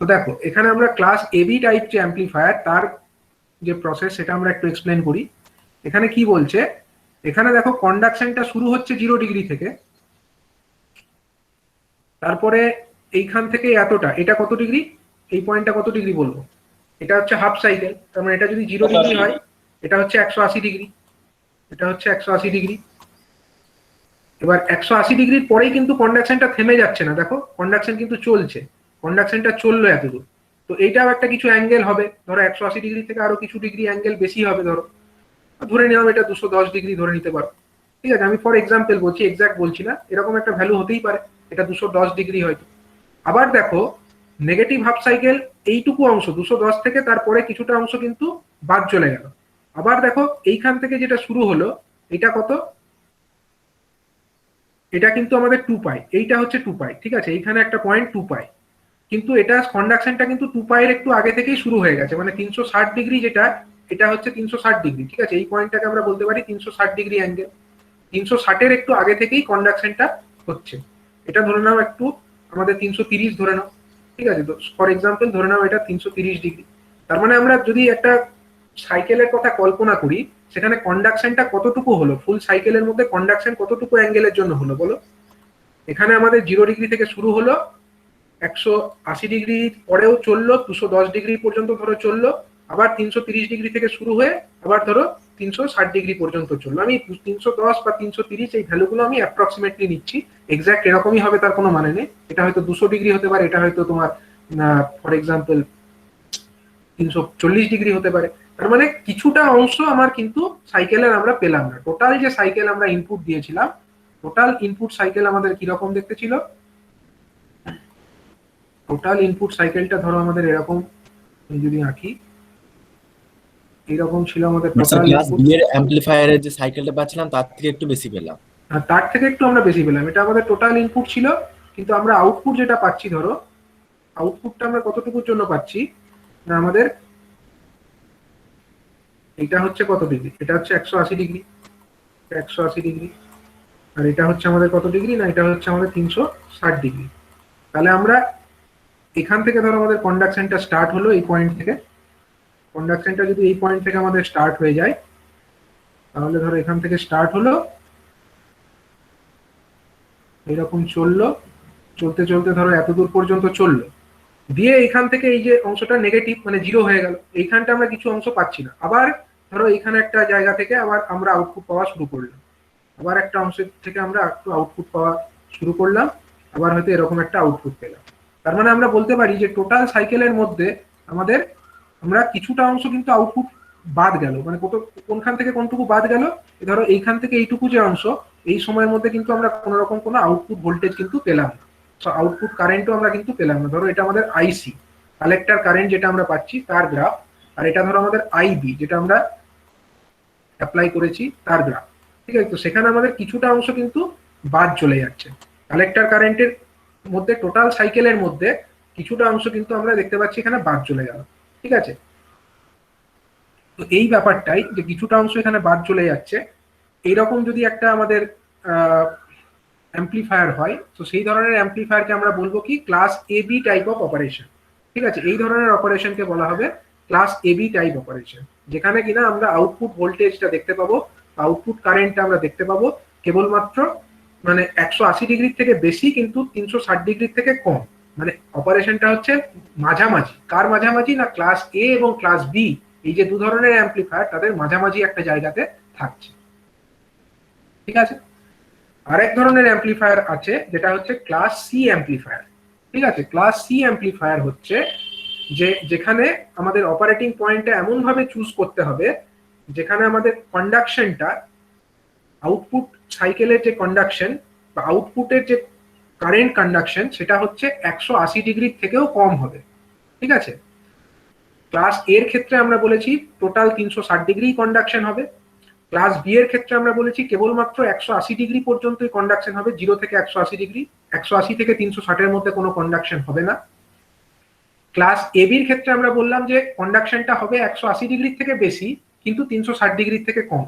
তো দেখো, এখানে আমরা ক্লাস এবি টাইপ যে অ্যাম্পলিফায়ার, তার যে প্রসেস সেটা আমরা একটু এক্সপ্লেন করি। এখানে কি বলছে, এখানে দেখো কন্ডাকশনটা শুরু হচ্ছে 0 ডিগ্রি থেকে, তারপরে এইখান থেকে এতটা, এটা কত ডিগ্রি, এই পয়েন্টটা কত ডিগ্রি বলবো, এটা হচ্ছে হাফ সাইকেল, তার মানে এটা যদি 0 ডিগ্রি হয়, এটা হচ্ছে 180 ডিগ্রি, এটা হচ্ছে 180 ডিগ্রি। এবার 180 ডিগ্রির পরেই কিন্তু কন্ডাকশনটা থেমে যাচ্ছে না, দেখো কন্ডাকশন কিন্তু চলছে, কন্ডাকশনটা চললো এতদূর, তো এইটাও একটা কিছু অ্যাঙ্গেল হবে, ধরো 180 ডিগ্রি থেকে আরো কিছু ডিগ্রি অ্যাঙ্গেল বেশি হবে, ধরে নিলাম এটা 210 ডিগ্রি ধরে নিতে পারো। ঠিক আছে, আমি ফর এক্সাম্পল বলছি, এক্সাক্ট বলছি না, এরকম একটা ভ্যালু হতেই পারে, এটা 210 ডিগ্রি হয়তো। আবার দেখো নেগেটিভ হাফ সাইকেল এইটুকু অংশ 210 থেকে তারপরে কিছুটা অংশ কিন্তু বাদ চলে গেল। আবার দেখো এইখান থেকে যেটা শুরু হলো, এটা কত, এটা কিন্তু আমাদের 2 পাই, এইটা হচ্ছে 2 পাই। ঠিক আছে, এইখানে একটা পয়েন্ট 2 পাই, কিন্তু এটা কন্ডাকশনটা কিন্তু 2 পাই এর একটু আগে থেকেই শুরু হয়ে গেছে, মানে 360 ডিগ্রি যেটা এটা হচ্ছে 360 ডিগ্রি, ঠিক আছে, এই পয়েন্টটাকে আমরা বলতে পারি 360 ডিগ্রি অ্যাঙ্গেল। 360-এর একটু আগে থেকেই কন্ডাকশনটা হচ্ছে। এটা ধরে নাও একটু আমাদের 330 ধরে নাও, ঠিক আছে, তো ফর এক্সাম্পল ধরে নাও এটা 330 ডিগ্রি। তার মানে আমরা যদি একটা সাইকেলের কথা কল্পনা করি, সেখানে কন্ডাকশনটা কতটুকু হলো, ফুল সাইকেলের মধ্যে কন্ডাকশন কতটুকু অ্যাঙ্গেলের জন্য হলো বলো। এখানে আমাদের 0 ডিগ্রি থেকে শুরু হলো, 180 ডিগ্রি পরেও চললো, 210 ডিগ্রি পর্যন্ত ধরো চললো, আবার 330 ডিগ্রি থেকে শুরু হয়ে আবার ধরো 360 ডিগ্রি পর্যন্ত চললো। আমি 310 বা 330 এই ভ্যালুগুলো আমি অ্যাপ্রক্সিমেটলি নিচ্ছি, এক্সাক্ট এরকমই হবে তার কোনো মানে নেই। এটা হয়তো 200 ডিগ্রি হতে পারে, এটা হয়তো তোমার ফর এক্সাম্পল 340 ডিগ্রি হতে পারে। তার মানে কিছুটা অংশ আমার কিন্তু সাইকেলের আমরা পেলাম না। টোটাল যে সাইকেল আমরা ইনপুট দিয়েছিলাম, টোটাল ইনপুট সাইকেল আমাদের কিরকম দেখতে ছিল, টোটাল ইনপুট সাইকেলটা ধরো আমাদের এরকম, আমি যদি আঁকি এরকম ছিল আমাদের টোটাল
ক্লাস
ইনপুট।
বি এর অ্যাম্পলিফায়ারের যে সাইকেলটা পাচ্ছিলাম তার থেকে একটু বেশি পেলাম।
তার থেকে একটু আমরা বেশি পেলাম, এটা আমাদের টোটাল ইনপুট ছিল। কিন্তু আমরা আউটপুট যেটা পাচ্ছি, ধরো আউটপুটটা আমরা কতটুকুর জন্য পাচ্ছি না, আমাদের এটা হচ্ছে কত ডিগ্রি, এটা হচ্ছে 180 ডিগ্রি, 180 ডিগ্রি, আর এটা হচ্ছে আমাদের কত ডিগ্রি না, এটা হচ্ছে আমাদের 360 ডিগ্রি। তাহলে আমরা এখান থেকে ধরো আমাদের কন্ডাকশনটা স্টার্ট হলো এই পয়েন্ট থেকে, কন্ডাকশনটা যদি এই পয়েন্ট থেকে আমাদের স্টার্ট হয়ে যায়, তাহলে ধরো এখান থেকে স্টার্ট হলো, এরকম চললো, চলতে চলতে ধরো এত দূর পর্যন্ত চললো, দিয়ে এখান থেকে এই যে অংশটা নেগেটিভ মানে 0 হয়ে গেল, এইখানটা আমরা কিছু অংশ পাচ্ছি না। আবার ধরো এখানে একটা জায়গা থেকে আবার আমরা আউটপুট পাওয়া শুরু করলাম, আবার একটা অংশ থেকে আমরা একটু আউটপুট পাওয়া শুরু করলাম, আবার হয়তো এরকম একটা আউটপুট পেলাম। তার মানে আমরা বলতে পারি যে টোটাল সাইকেলের মধ্যে আমাদের আমরা কিছুটা অংশ কিন্তু আউটপুট বাদ গেল, মানে কোনখান থেকে কোনটুকু বাদ গেল, ধরো এইখান থেকে এইটুকু যে অংশ, এই সময়ের মধ্যে কিন্তু আমরা কোনো রকম কোনো আউটপুট ভোল্টেজ কিন্তু পেলাম না, আউটপুট কারেন্টও আমরা কিন্তু পেলাম না। ধরো এটা আমাদের আইসি কালেক্টর কারেন্ট যেটা আমরা পাচ্ছি তার গ্রাফ, আর এটা ধরো আমাদের আইবি যেটা আমরা অ্যাপ্লাই করেছি তার গ্রাফ, ঠিক আছে। তো সেখানে আমাদের কিছুটা অংশ কিন্তু বাদ চলে যাচ্ছে, কালেক্টর কারেন্টের মধ্যে টোটাল সাইকেলের মধ্যে কিছুটা অংশ কিন্তু আমরা দেখতে পাচ্ছি এখানে বাদ চলে গেল, ঠিক আছে। তো এই ব্যাপারটাই যে কিছুটা অংশ এখানে বাদ চলে যাচ্ছে, এইরকম যদি একটা আমাদের অ্যাম্পলিফায়ার হয়, তো সেই ধরনের অ্যাম্পলিফায়ারকে আমরা বলবো কি class A B type of operation, ঠিক আছে। এই ধরনের অপারেশনকে বলা হবে class A B type operation, যেখানে কিনা আমরা আউটপুট ভোল্টেজটা দেখতে পাবো, আউটপুট কারেন্টটা আমরা দেখতে পাবো কেবলমাত্র মানে 180 ডিগ্রির থেকে বেশি কিন্তু 360 ডিগ্রির থেকে কম। মানে অপারেশনটা হচ্ছে মাঝামাঝি, কার মাঝামাঝি না, ক্লাস এ এবং ক্লাস বি এই যে দু ধরনের অ্যাম্পলিফায়ার তাদের মাঝামাঝি একটা জায়গাতে থাকছে, ঠিক আছে। আরেক ধরনের অ্যাম্পলিফায়ার আছে যেটা হচ্ছে ক্লাস সি অ্যাম্পলিফায়ার, ঠিক আছে। ক্লাস সি অ্যাম্পলিফায়ার হচ্ছে যেখানে আমাদের অপারেটিং পয়েন্টটা এমন ভাবে চুজ করতে হবে যেখানে আমাদের কন্ডাকশনটা, আউটপুট সাইকেলের যে কন্ডাকশন বা আউটপুটের যে কারেন্ট কন্ডাকশন সেটা হচ্ছে 180 ডিগ্রির থেকেও কম হবে, ঠিক আছে। ক্লাস এর ক্ষেত্রে আমরা বলেছি টোটাল 360 ডিগ্রি কন্ডাকশন হবে, ক্লাস বি এর ক্ষেত্রে আমরা বলেছি কেবলমাত্র 180 ডিগ্রি পর্যন্তই কন্ডাকশন হবে, 0 থেকে 180 ডিগ্রি, 180 থেকে 360-এর মধ্যে কোনো কন্ডাকশন হবে না। ক্লাস এ বির ক্ষেত্রে আমরা বললাম যে কন্ডাকশনটা হবে 180 ডিগ্রির থেকে বেশি কিন্তু 360 ডিগ্রির থেকে কম,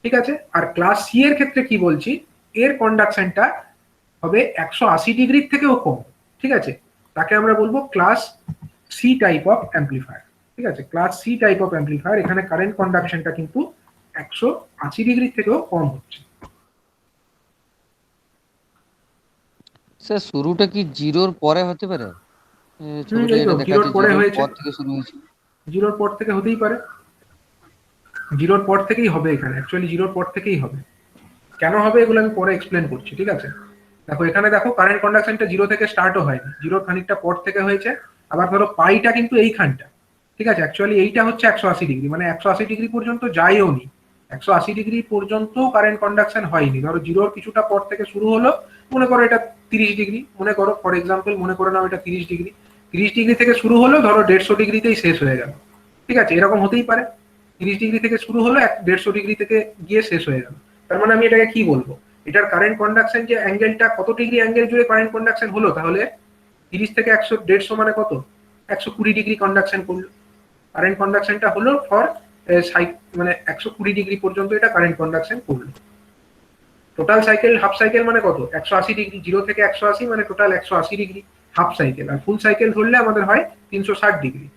ঠিক আছে। আর ক্লাস সি এর ক্ষেত্রে কি বলছি, এর কন্ডাকশনটা হবে 180 ডিগ্রির থেকেও কম, ঠিক আছে। তাকে আমরা বলবো class C type of amplifier, ঠিক আছে। Class C type of amplifier, এখানে কারেন্ট কন্ডাকশনটা কিন্তু 180 ডিগ্রির থেকেও কম হচ্ছে।
স্যার শুরুটা কি জিরোর পরে হতে পারে? ছবিটা
এই তো
যেটা দেখা
জিরোর
যাচ্ছে
পরে
জিরোর
হয়েছে,
পর থেকে শুরু হয়েছে।
জিরোর পর থেকে হতেই পারে, জিরোর পর থেকেই হবে, এখানে অ্যাকচুয়ালি জিরোর পর থেকেই হবে। কেন হবে এগুলো আমি পরে এক্সপ্লেন করছি, ঠিক আছে। দেখো এখানে দেখো কারেন্ট কন্ডাকশনটা 0 থেকে স্টার্টও হয়নি, জিরোর খানিকটা পর থেকে হয়েছে। আবার ধরো পাইটা কিন্তু এইখানটা, ঠিক আছে, অ্যাকচুয়ালি এইটা হচ্ছে 180 ডিগ্রি, মানে 180 ডিগ্রি পর্যন্ত যাইও নি, 180 ডিগ্রি পর্যন্ত কারেন্ট কন্ডাকশন হয়নি। ধরো জিরোর কিছুটা পর থেকে শুরু হলো, মনে করো এটা 30 ডিগ্রি, মনে করো ফর এক্সাম্পল মনে করে নাও এটা 30 ডিগ্রি, 30 ডিগ্রি থেকে শুরু হলো, ধরো 150 ডিগ্রিতেই শেষ হয়ে গেল, ঠিক আছে। এরকম হতেই পারে, 30 ডিগ্রি থেকে শুরু হলো 150 ডিগ্রি থেকে গিয়ে শেষ হয়ে গেল। তার মানে আমি এটাকে কি বলবো, এটার কারেন্ট কন্ডাকশন যে অ্যাঙ্গেলটা কত ডিগ্রি অ্যাঙ্গেল জুড়ে কারেন্ট কন্ডাকশন হলো, তাহলে 30 থেকে 100 150 মানে কত, 120 ডিগ্রি কন্ডাকশন করলো, কারেন্ট কন্ডাকশনটা হলো ফর মানে 120 ডিগ্রি পর্যন্ত এটা কারেন্ট কন্ডাকশন করলো। টোটাল সাইকেল হাফ সাইকেল মানে কত, 180 ডিগ্রি, 0 থেকে 180 মানে টোটাল 180 ডিগ্রি হাফ সাইকেল। আর ফুল সাইকেল ধরলে আমাদের হয় 360 ডিগ্রি।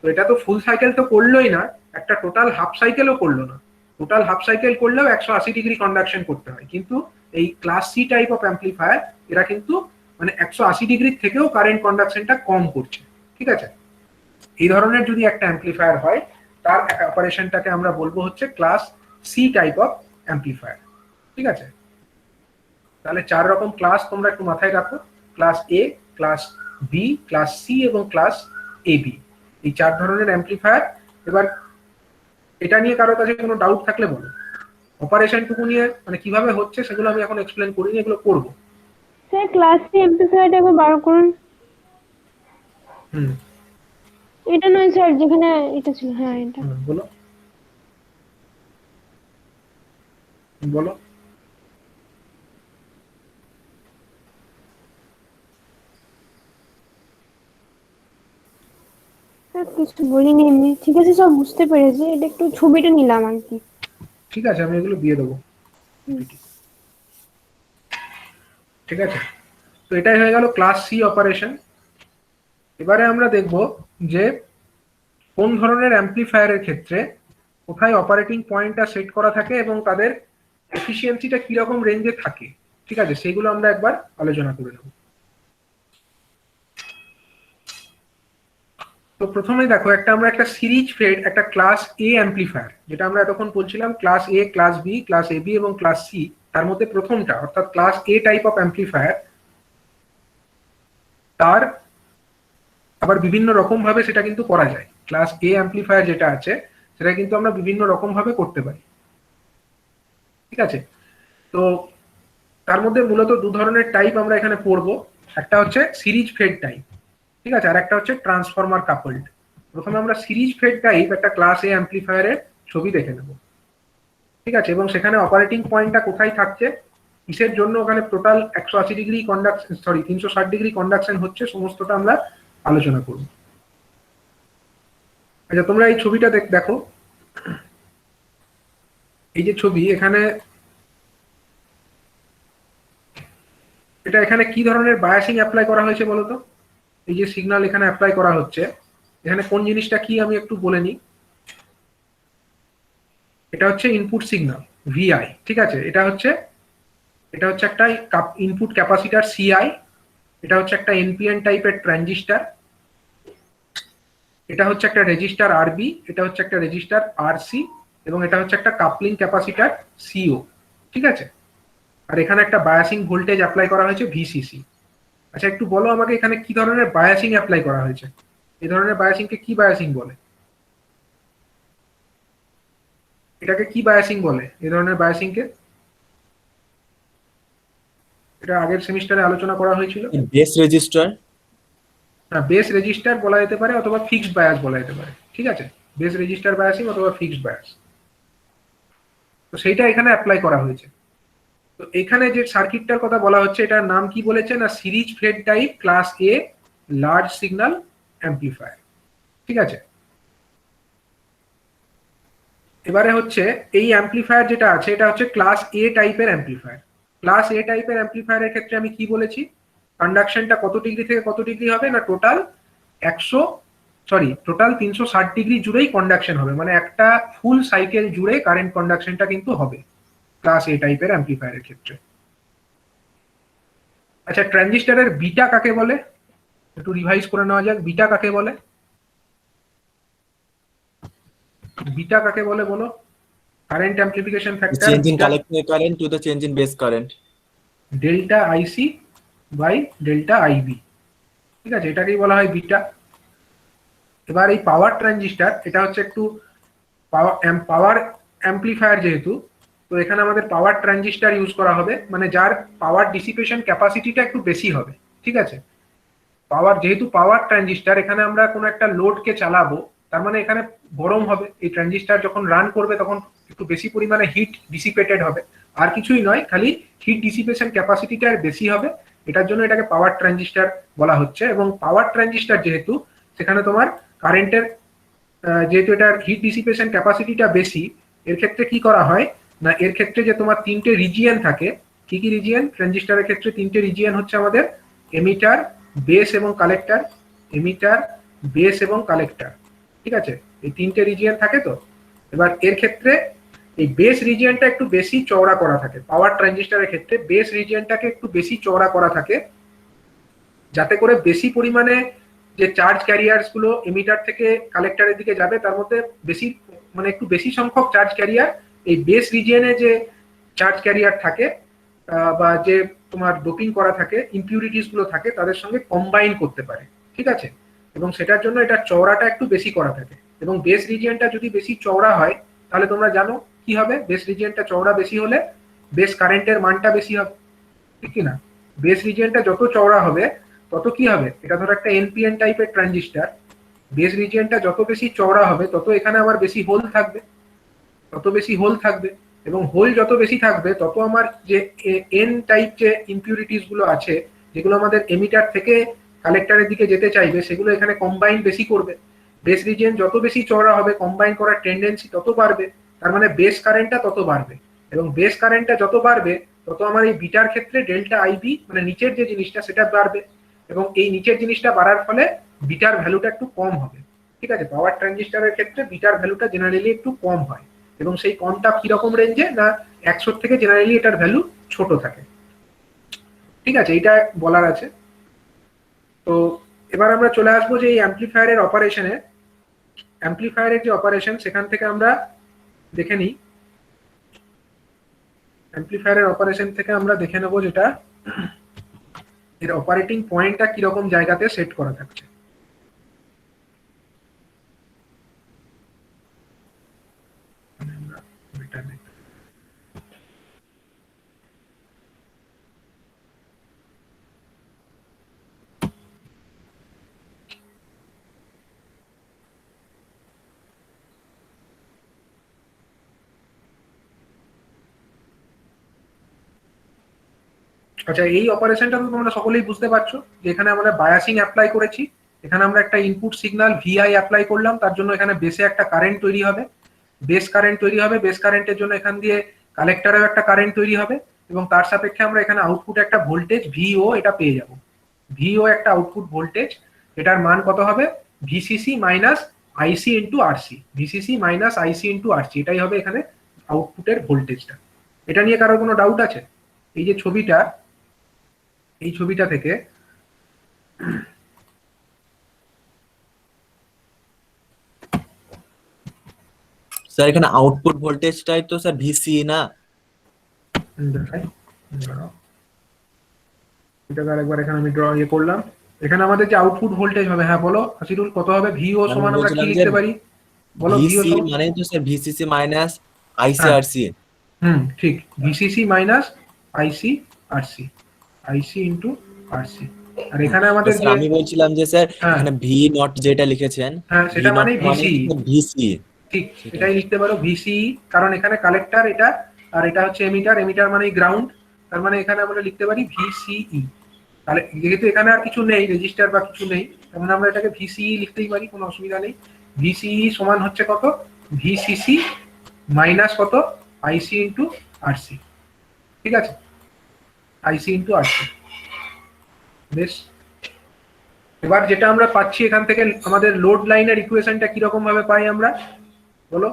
তো এটা তো ফুল সাইকেল তো করলোই না, একটা টোটাল হাফ সাইকেলও করলো না। টোটাল হাফ সাইকেল করলেও 180 ডিগ্রি কন্ডাকশন করতে হয়, কিন্তু এই class C type of amplifier এরা কিন্তু মানে 180 ডিগ্রির থেকেও কারেন্ট কন্ডাকশনটা কম করছে। ঠিক আছে, এই ধরনের যদি একটা অ্যাম্পলিফায়ার হয় তার অপারেশনটাকে আমরা বলবো হচ্ছে class C type of amplifier. ঠিক আছে, তাহলে 4 রকম ক্লাস তোমরা একটু মাথায় রাখো, ক্লাস এ, ক্লাস বি, ক্লাস সি এবং ক্লাস এ বি, এই 4 ধরনের অ্যাম্পলিফায়ার। এবার এটা নিয়ে কারো কাছে কোনো ডাউট থাকলে বলো। অপারেশনটুকু নিয়ে মানে কিভাবে হচ্ছে সেগুলো আমি এখন এক্সপ্লেন করিনি, এগুলো করবো।
স্যার ক্লাস সি এমপ্লিফায়ারটা একবার বার করুন।
হুম
এটা নয় স্যার, যেখানে এটা ছিল, হ্যাঁ এটা।
বলো বলো।
স্যার কিছু বলিনি এমনি, ঠিক আছে সব বুঝতে পেরেছি, এটা একটু ছবিটা নিলাম আর কি।
ঠিক আছে, আমি এগুলো দিয়ে দেবো। ঠিক আছে, তো এটাই হয়ে গেল ক্লাস সি অপারেশন। এবারে আমরা দেখব যে কোন ধরনের অ্যাম্পলিফায়ারের ক্ষেত্রে কোথায় অপারেটিং পয়েন্টটা সেট করা থাকে এবং তাদের এফিসিয়েন্সিটা কিরকম রেঞ্জে থাকে। ঠিক আছে, সেগুলো আমরা একবার আলোচনা করে নেব। তো প্রথমে দেখো আমরা একটা সিরিজ ফেড একটা ক্লাস এ অ্যাম্পলিফায়ার, যেটা আমরা এতক্ষণ বলছিলাম class A, class B, class A B এবং ক্লাস সি, তার মধ্যে প্রথমটা অর্থাৎ class A type of amplifier, তার আবার বিভিন্ন রকম ভাবে সেটা কিন্তু করা যায়। ক্লাস এ অ্যাম্পলিফায়ার যেটা আছে সেটা কিন্তু আমরা বিভিন্ন রকম ভাবে করতে পারি। ঠিক আছে, তো তার মধ্যে মূলত 2 ধরনের টাইপ আমরা এখানে পড়বো। একটা হচ্ছে সিরিজ ফেড টাইপ, ঠিক আছে, আর একটা হচ্ছে ট্রান্সফরমার কাপলড। প্রথমে আমরা সিরিজ ফেড টাইপ একটা ক্লাস এ অ্যাম্পলিফায়ারের ছবি দেখে নেব। ঠিক আছে, এবং সেখানে অপারেটিং পয়েন্টটা কোথায় থাকছে, কিসের জন্য ওখানে total 180 degree conduction, 360 degree conduction হচ্ছে, সমস্তটা আমরা আলোচনা করব। আচ্ছা, তোমরা এই ছবিটা দেখো, এই যে ছবি এখানে, এটা এখানে কি ধরনের বায়াসিং অ্যাপ্লাই করা হয়েছে বলো তো? এই যে সিগন্যাল এখানে অ্যাপ্লাই করা হচ্ছে, এখানে কোন জিনিসটা কি আমি একটু বলে নিই। এটা হচ্ছে ইনপুট সিগন্যাল ভিআই। ঠিক আছে, এটা হচ্ছে একটা ইনপুট ক্যাপাসিটার সিআই, এটা হচ্ছে একটা এনপিএন টাইপের ট্রানজিস্টার, এটা হচ্ছে একটা রেজিস্টার আরবি, এটা হচ্ছে একটা রেজিস্টার আরসি, এবং এটা হচ্ছে একটা কাপলিং ক্যাপাসিটার সিও। ঠিক আছে, আর এখানে একটা বায়াসিং ভোল্টেজ অ্যাপ্লাই করা হয়েছে ভিসিসি। আচ্ছা, একটু বলো আমাকে এখানে কি ধরনের বায়াসিং অ্যাপ্লাই করা হয়েছে? এই ধরনের বায়াসিংকে কি বায়াসিং বলে? এটাকে কি বায়াসিং বলে এই ধরনের বায়াসিংকে? এটা আগের সেমিস্টারে আলোচনা করা হয়েছিল।
Base register.
হ্যাঁ, বেস রেজিস্টার বলা যেতে পারে অথবা ফিক্সড বায়াস বলা যেতে পারে। ঠিক আছে, বেস রেজিস্টার বায়াসিং অথবা ফিক্সড বায়াস, তো সেইটা এখানে অ্যাপ্লাই করা হয়েছে। তো এখানে যে সার্কিটটার কথা বলা হচ্ছে এটার নাম কি বলেছে না, series fed type class A large signal amplifier. ঠিক আছে, এবারে হচ্ছে এই অ্যাম্পলিফায়ার যেটা আছে এটা হচ্ছে ক্লাস এ টাইপের অ্যাম্পলিফায়ার। ক্লাস এ টাইপের অ্যাম্পলিফায়ারের ক্ষেত্রে আমি কি বলেছি, কন্ডাকশনটা কত ডিগ্রি থেকে কত ডিগ্রি হবে না, টোটাল 360 ডিগ্রি জুড়েই কন্ডাকশন হবে, মানে একটা ফুল সাইকেল জুড়ে কারেন্ট কন্ডাকশনটা কিন্তু হবে ক্লাস এ টাইপের অ্যাম্পলিফায়ারের ক্ষেত্রে। আচ্ছা, ট্রানজিস্টরের বিটা কাকে বলে একটু রিভাইজ করে নেওয়া যাক। বিটা কাকে বলে? বিটা কাকে বলে বলো? Current amplification factor,
change in collecting current to the change in base current,
delta IC by delta IB. ঠিক আছে, এটাকেই বলা হয় বিটা। এবার এই পাওয়ার ট্রানজিস্টার, এটা হচ্ছে একটু পাওয়ার অ্যাম্পলিফায়ার যেহেতু, তো এখানে আমাদের পাওয়ার ট্রানজিস্টার ইউজ করা হবে, মানে যার পাওয়ার ডিসিপেশন ক্যাপাসিটিটা একটু বেশি হবে। ঠিক আছে, যেহেতু পাওয়ার ট্রানজিস্টার, এখানে আমরা কোনো একটা লোডকে চালাবো, তার মানে এখানে গরম হবে। এই ট্রানজিস্টার যখন রান করবে তখন একটু বেশি পরিমাণে হিট ডিসিপেটেড হবে, আর কিছুই নয়, খালি হিট ডিসিপেশন ক্যাপাসিটিটা বেশি হবে, এটার জন্য এটাকে পাওয়ার ট্রানজিস্টার বলা হচ্ছে। এবং পাওয়ার ট্রানজিস্টার যেহেতু, সেখানে তোমার কারেন্টের যেহেতু এটার হিট ডিসিপেশন ক্যাপাসিটিটা বেশি, এর ক্ষেত্রে কি করা হয় না, এর ক্ষেত্রে যে তোমার তিনটে রিজিয়ন থাকে, কি কি রিজিয়ন ট্রানজিস্টরের ক্ষেত্রে? তিনটে রিজিয়ন হচ্ছে আমাদের এমিটার, বেস এবং কালেক্টর। এমিটার, বেস এবং কালেক্টর, ঠিক আছে, এই তিনটে রিজিয়ন থাকে। তো এবার এর ক্ষেত্রে এই বেস রিজিয়নটা একটু বেশি চওড়া করা থাকে। পাওয়ার ট্রানজিস্টরের ক্ষেত্রে বেস রিজিয়নটাকে একটু বেশি চওড়া করা থাকে, যাতে করে বেশি পরিমাণে যে চার্জ ক্যারিয়ার্স গুলো এমিটার থেকে কালেক্টরের দিকে যাবে, তার মধ্যে বেশি মানে একটু বেশি সংখ্যক চার্জ ক্যারিয়ার এই বেস রিজিয়নে যে চার্জ ক্যারিয়ার থাকে বা যে তোমার ডোপিং করা থাকে, ইমপিউরিটিস গুলো থাকে, তাদের সঙ্গে কম্বাইন করতে পারে, ঠিক আছে। এবং সেটার জন্য এটা চওড়াটা একটু বেশি করা থাকে। এবং বেস রিজিয়নটা যদি বেশি চওড়া হয়, তাহলে তোমরা জানো কি হবে, বেস রিজিয়নটা চওড়া বেশি হলে বেস কারেন্টের মানটা বেশি হবে, ঠিক কি না? বেস রিজিয়নটা যত চওড়া হবে তত কি হবে, এটা ধরো একটা এনপিএন টাইপের ট্রানজিস্টর, বেস রিজিয়নটা যত বেশি চওড়া হবে তত এখানে আবার বেশি হোল থাকবে, তত বেশি হোল থাকবে। এবং হোল যত বেশি থাকবে তত আমার যে এন টাইপ যে ইমপিউরিটিস গুলো আছে, যেগুলো আমাদের এমিটার থেকে কালেক্টরের দিকে যেতে চাইবে, সেগুলো এখানে কম্বাইন বেশি করবে। বেস রিজিয়ন যত বেশি চওড়া হবে, কম্বাইন করার টেন্ডেন্সি তত বাড়বে, তার মানে বেস কারেন্টটা তত বাড়বে। এবং বেস কারেন্টটা যত বাড়বে তত আমার এই বিটার ক্ষেত্রে ডেল্টা আইবি মানে নিচের যে জিনিসটা সেটা বাড়বে। এবং এই নিচের জিনিসটা বাড়ার ফলে বিটার ভ্যালুটা একটু কম হবে, ঠিক আছে। পাওয়ার ট্রানজিস্টরের ক্ষেত্রে বিটার ভ্যালুটা জেনারেলি একটু কম হয়, এবং সেই কমটা কিরকম রেঞ্জে না 100 থেকে জেনারেলি এটার ভ্যালু ছোট থাকে, ঠিক আছে, এইটা বলার আছে। তো এবার আমরা চলে আসবো যে এই অ্যাম্পলিফায়ারের অপারেশনে, অ্যাম্পলিফায়ারের যে অপারেশন সেখান থেকে আমরা দেখে নিই। অ্যাম্পলিফায়ারের অপারেশন থেকে আমরা দেখে নেব যেটা এর অপারেটিং পয়েন্টটা কিরকম জায়গাতে সেট করা থাকছে। আচ্ছা, এই অপারেশনটা তো তোমরা সকলেই বুঝতে পারছো যে এখানে আমরা বায়াসিং অ্যাপ্লাই করেছি। এখানে আমরা একটা ইনপুট সিগন্যাল ভিআই অ্যাপ্লাই করলাম, তার জন্য এখানে বেসে একটা কারেন্ট তৈরি হবে, বেস কারেন্ট তৈরি হবে। বেস কারেন্টের জন্য এখান দিয়ে কালেক্টরেও একটা কারেন্ট তৈরি হবে, এবং তার সাপেক্ষে আমরা এখানে আউটপুটে একটা ভোল্টেজ ভিও এটা পেয়ে যাব। ভিও একটা আউটপুট ভোল্টেজ, এটার মান কত হবে, ভিসিসি মাইনাস আইসি ইন্টু আরসি, ভিসিসি মাইনাস আইসি ইন্টু আরসি, এটাই হবে এখানে আউটপুটের ভোল্টেজটা। এটা নিয়ে কারোর কোনো ডাউট আছে? এই যে ছবিটা, এই ছবিটা থেকে
স্যার এখানে আউটপুট ভোল্টেজটাই তো স্যার ভিসি না?
দেখাই, এটাকে আরেকবার এখানে আমি ড্র করলাম। এখানে আমাদের যে আউটপুট ভোল্টেজ হবে, হ্যাঁ বলো হাসিরুল, কত হবে? ভিও সমান আমরা কি লিখতে পারি বলো? ভিও
ভিসি মানে তো স্যার ভিসিসি মাইনাস আইসিআরসি।
ঠিক, ভিসিসি মাইনাস আইসি আরসি, আইসি ইনটু আরসি। আর এখানে আমাদের যে
আমি বলছিলাম যে স্যার এখানে ভি নট যেটা লিখেছেন,
হ্যাঁ সেটা মানে ভিসি,
ভিসি
ঠিক এটাই লিখতে পারো ভিসি, কারণ এখানে কালেক্টর এটা, আর এটা হচ্ছে এমিটার, এমিটার মানে গ্রাউন্ড, তার মানে এখানে আমরা লিখতে পারি ভিসিই। তাহলে যেহেতু এখানে আর কিছু নেই, রেজিস্টার বা কিছু নেই, তার মানে আমরা এটাকে ভিসিই লিখতেই পারি, কোনো অসুবিধা নেই। ভিসিই সমান হচ্ছে কত, ভিসিসি মাইনাস কত, আইসি ইন্টু আরসি, ঠিক আছে, আইসি ইন্টু আরসি। বেশ, এবার যেটা আমরা পাচ্ছি এখান থেকে, আমাদের লোড লাইনের ইকুয়েশনটা কিরকম ভাবে পাই আমরা বলো?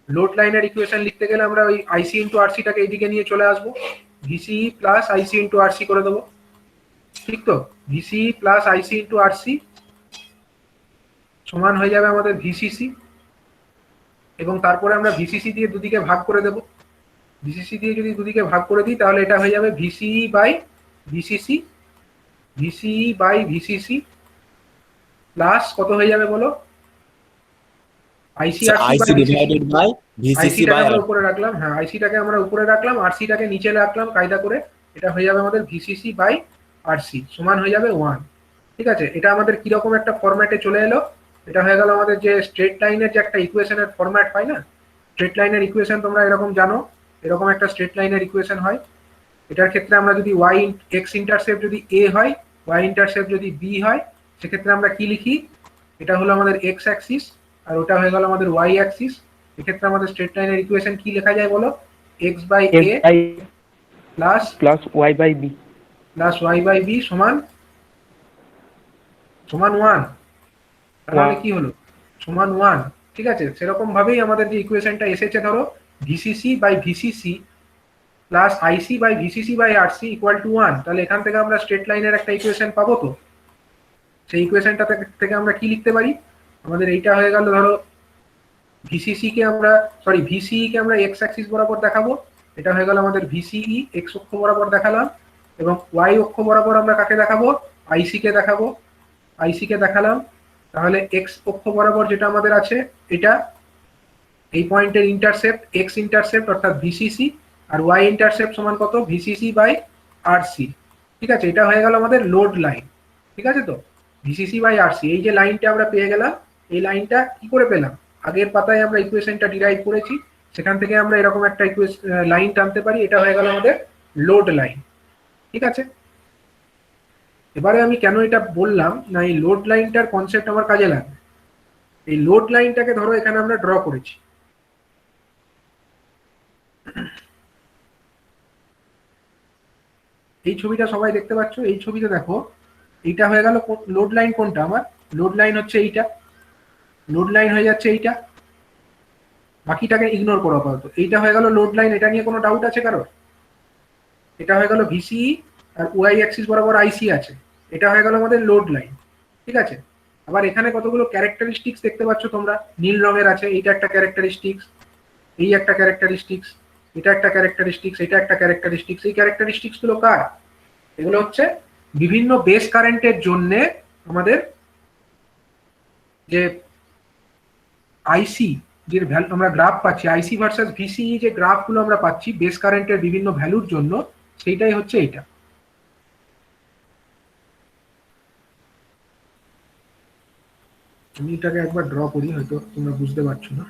লোড লাইনের ইকুয়েশন লিখতে গেলে আমরা ওই আইসি ইন্টু আরসিটাকে এইদিকে নিয়ে চলে আসবো, ভিসিই প্লাস আইসি ইন্টু আরসি করে দেবো, ঠিক তো? ভিসিই প্লাস আইসি ইন্টু আরসি সমান হয়ে যাবে আমাদের ভিসিসি, এবং তারপরে আমরা ভিসিসি দিয়ে দুদিকে ভাগ করে দেব। ভিসিসি দিয়ে যদি দুদিকে ভাগ করে দিই তাহলে এটা হয়ে যাবে VCE by VCC, VCE by VCC plus কত হয়ে যাবে বলো? IC
IC divided by VCC by
আমরা উপরে রাখলাম, হ্যাঁ আইসিটাকে আমরা উপরে রাখলাম, আরসিটাকে নিচে রাখলাম কায়দা করে, এটা হয়ে যাবে আমাদের ভিসিসি বাই আরসি সমান হয়ে যাবে 1, ঠিক আছে। এটা আমাদের কিরকম একটা ফরম্যাটে চলে এলো, এটা হয়ে গেল আমাদের যে স্ট্রেট লাইনের যে একটা ইকুয়েশনের ফরম্যাট পাই না, স্ট্রেট লাইনের ইকুয়েশন তোমরা এরকম জানো, এরকম একটা স্ট্রেট লাইনের ইকুয়েশন হয়। এটার ক্ষেত্রে আমরা যদি ওয়াই এক্স ইন্টারসেপ্ট যদি এ হয়, ওয়াই ইন্টারসেপ্ট যদি বি হয়, সেক্ষেত্রে আমরা কি লিখি, এটা হলো আমাদের এক্স অ্যাক্সিস আর ওটা হয়ে গেল আমাদের ওয়াই অ্যাক্সিস। এক্ষেত্রে আমাদের স্ট্রেট লাইনের ইকুয়েশন কি লেখা যায় বলো? X by A plus
Y by B
Y by B সমান 1। তাহলে কি হলো? সমান 1। ঠিক আছে, সেরকম ভাবেই আমাদের যে ইকুয়েশনটা এসেছে, ধরো VCC by VCC plus IC by VCC by RC equal to 1। তাহলে এখান থেকে আমরা স্ট্রেট লাইনের একটা ইকুয়েশন পাবো। তো সেই ইকুয়েশনটা থেকে আমরা কি লিখতে পারি? আমাদের এইটা হয়ে গেল, ধরো ভিসিসি কে আমরা ভিসিই কে আমরা এক্স অ্যাক্সিস বরাবর দেখাবো। এটা হয়ে গেল আমাদের ভিসিই, এক্স অক্ষ বরাবর দেখালাম। এবং ওয়াই অক্ষ বরাবর আমরা কাকে দেখাবো? আইসি কে দেখাবো। আইসি কে দেখালাম। তাহলে এক্স অক্ষ বরাবর যেটা আমাদের আছে, এটা এই পয়েন্টের ইন্টারসেপ্ট এক্স ইন্টারসেপ্ট অর্থাৎ ভিসিসি, আর ওয়াই ইন্টারসেপ্ট সমান কত? VCC by RC. ঠিক আছে, এটা হয়ে গেল আমাদের লোড লাইন। ঠিক আছে, তো ভিসিসি বাই আরসি, এই যে লাইনটা আমরা পেয়ে গেলাম, এই লাইনটা কি করে পেলাম? আগের পাতায় আমরা ইকুয়েশনটা ডিরাইভ করেছি, সেখান থেকে আমরা এরকম একটা লাইন টানতে পারি। এটা হয়ে গেল আমাদের লোড লাইন। ঠিক আছে, এবারে আমি কেন এটা বললাম না, এই লোড লাইনটার কনসেপ্ট আমার কাজে লাগবে। এই লোড লাইনটাকে ধরো এখানে আমরা ড্র করেছি। এই ছবিটা সবাই দেখতে পাচ্ছ। এই ছবিতে দেখো, এইটা হয়ে গেল লোড লাইন। কোনটা আমার লোড লাইন? হচ্ছে এইটা লোড লাইন হয়ে যাচ্ছে এইটা। বাকিটাকে ইগনোর করো আপাতত। এইটা হয়ে গেল লোড লাইন। এটা নিয়ে কোনো ডাউট আছে কারোর? এটা হয়ে গেল ভিসিই আর ওয়াই অ্যাক্সিস বরাবর আইসি আছে। এটা হয়ে গেল আমাদের লোড লাইন। ঠিক আছে, আবার এখানে কতগুলো ক্যারেক্টারিস্টিক্স দেখতে পাচ্ছ তোমরা, নীল রঙের আছে। এইটা একটা ক্যারেক্টারিস্টিক্স, এই একটা ক্যারেক্টারিস্টিক্স, এটা একটা ক্যারেক্টারিস্টিক্স, এটা একটা ক্যারেক্টারিস্টিক্স। এই ক্যারেক্টারিস্টিক্স গুলো কার? এগুলো হচ্ছে বিভিন্ন বেস কারেন্টের জন্য আমাদের যে আইসি যে আমরা গ্রাফ পাচ্ছি, আইসি ভার্সাস ভিসিই যে গ্রাফগুলো আমরা পাচ্ছি বেস কারেন্টের বিভিন্ন ভ্যালুর জন্য, সেইটাই হচ্ছে এটা। আমি এটাকে একবার ড্র করি, হয়তো তোমরা বুঝতে পারছো না।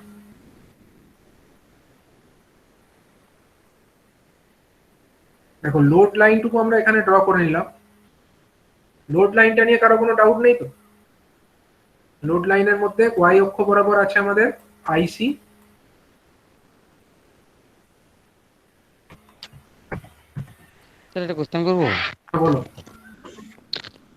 দেখো, লোড লাইনটুকু আমরা এখানে ড্র করে নিলাম। লোড লাইনটা নিয়ে কারো কোনো ডাউট নেই তো? লোড লাইনের মধ্যে ওয়াই অক্ষ বরাবর আছে আমাদের আইসি।
স্যার একটা কোশ্চেন করবো?
বলো।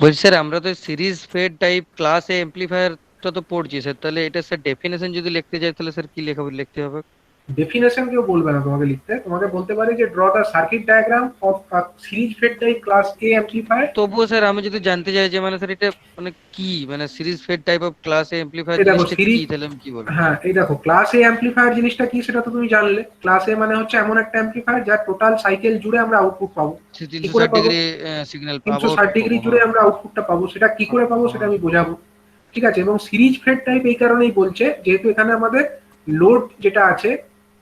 বলছি স্যার, আমরা তো সিরিজ ফেড টাইপ ক্লাস এ এমপ্লিফায়ারটা তো পড়ছি স্যার, তাহলে এটা স্যার ডেফিনেশন যদি লিখতে যাই তাহলে স্যার কি লিখতে হবে?
ডেফিনেশন কেউ বলবে না তোমাকে লিখতে, তোমাকে বলতে পারে যে draw the circuit diagram of a series fed type class A amplifier.
তবুও স্যার আমি যদি জানতে চাই যে মানে স্যার এটা মানে কি, মানে series fed type of class A amplifier
এই দেখো
জিনিসটা
সিরিজ,
কি, তাহলে আমি কি বলবো?
হ্যাঁ এই দেখো ক্লাস এ অ্যাম্পলিফায়ার জিনিসটা কি সেটা তো তুমি জানলে। ক্লাস এ মানে হচ্ছে এমন একটা অ্যাম্পলিফায়ার যার টোটাল সাইকেল জুড়ে আমরা আউটপুট পাবো। কি করে
360
পাবো?
ডিগ্রি সিগন্যাল পাবো।
360 ডিগ্রি জুড়ে আমরা আউটপুটটা পাবো। সেটা কি করে পাবো সেটা আমি বোঝাবো। ঠিক আছে, এবং সিরিজ ফেড টাইপ এই কারণেই বলছে যেহেতু এখানে আমাদের লোড যেটা আছে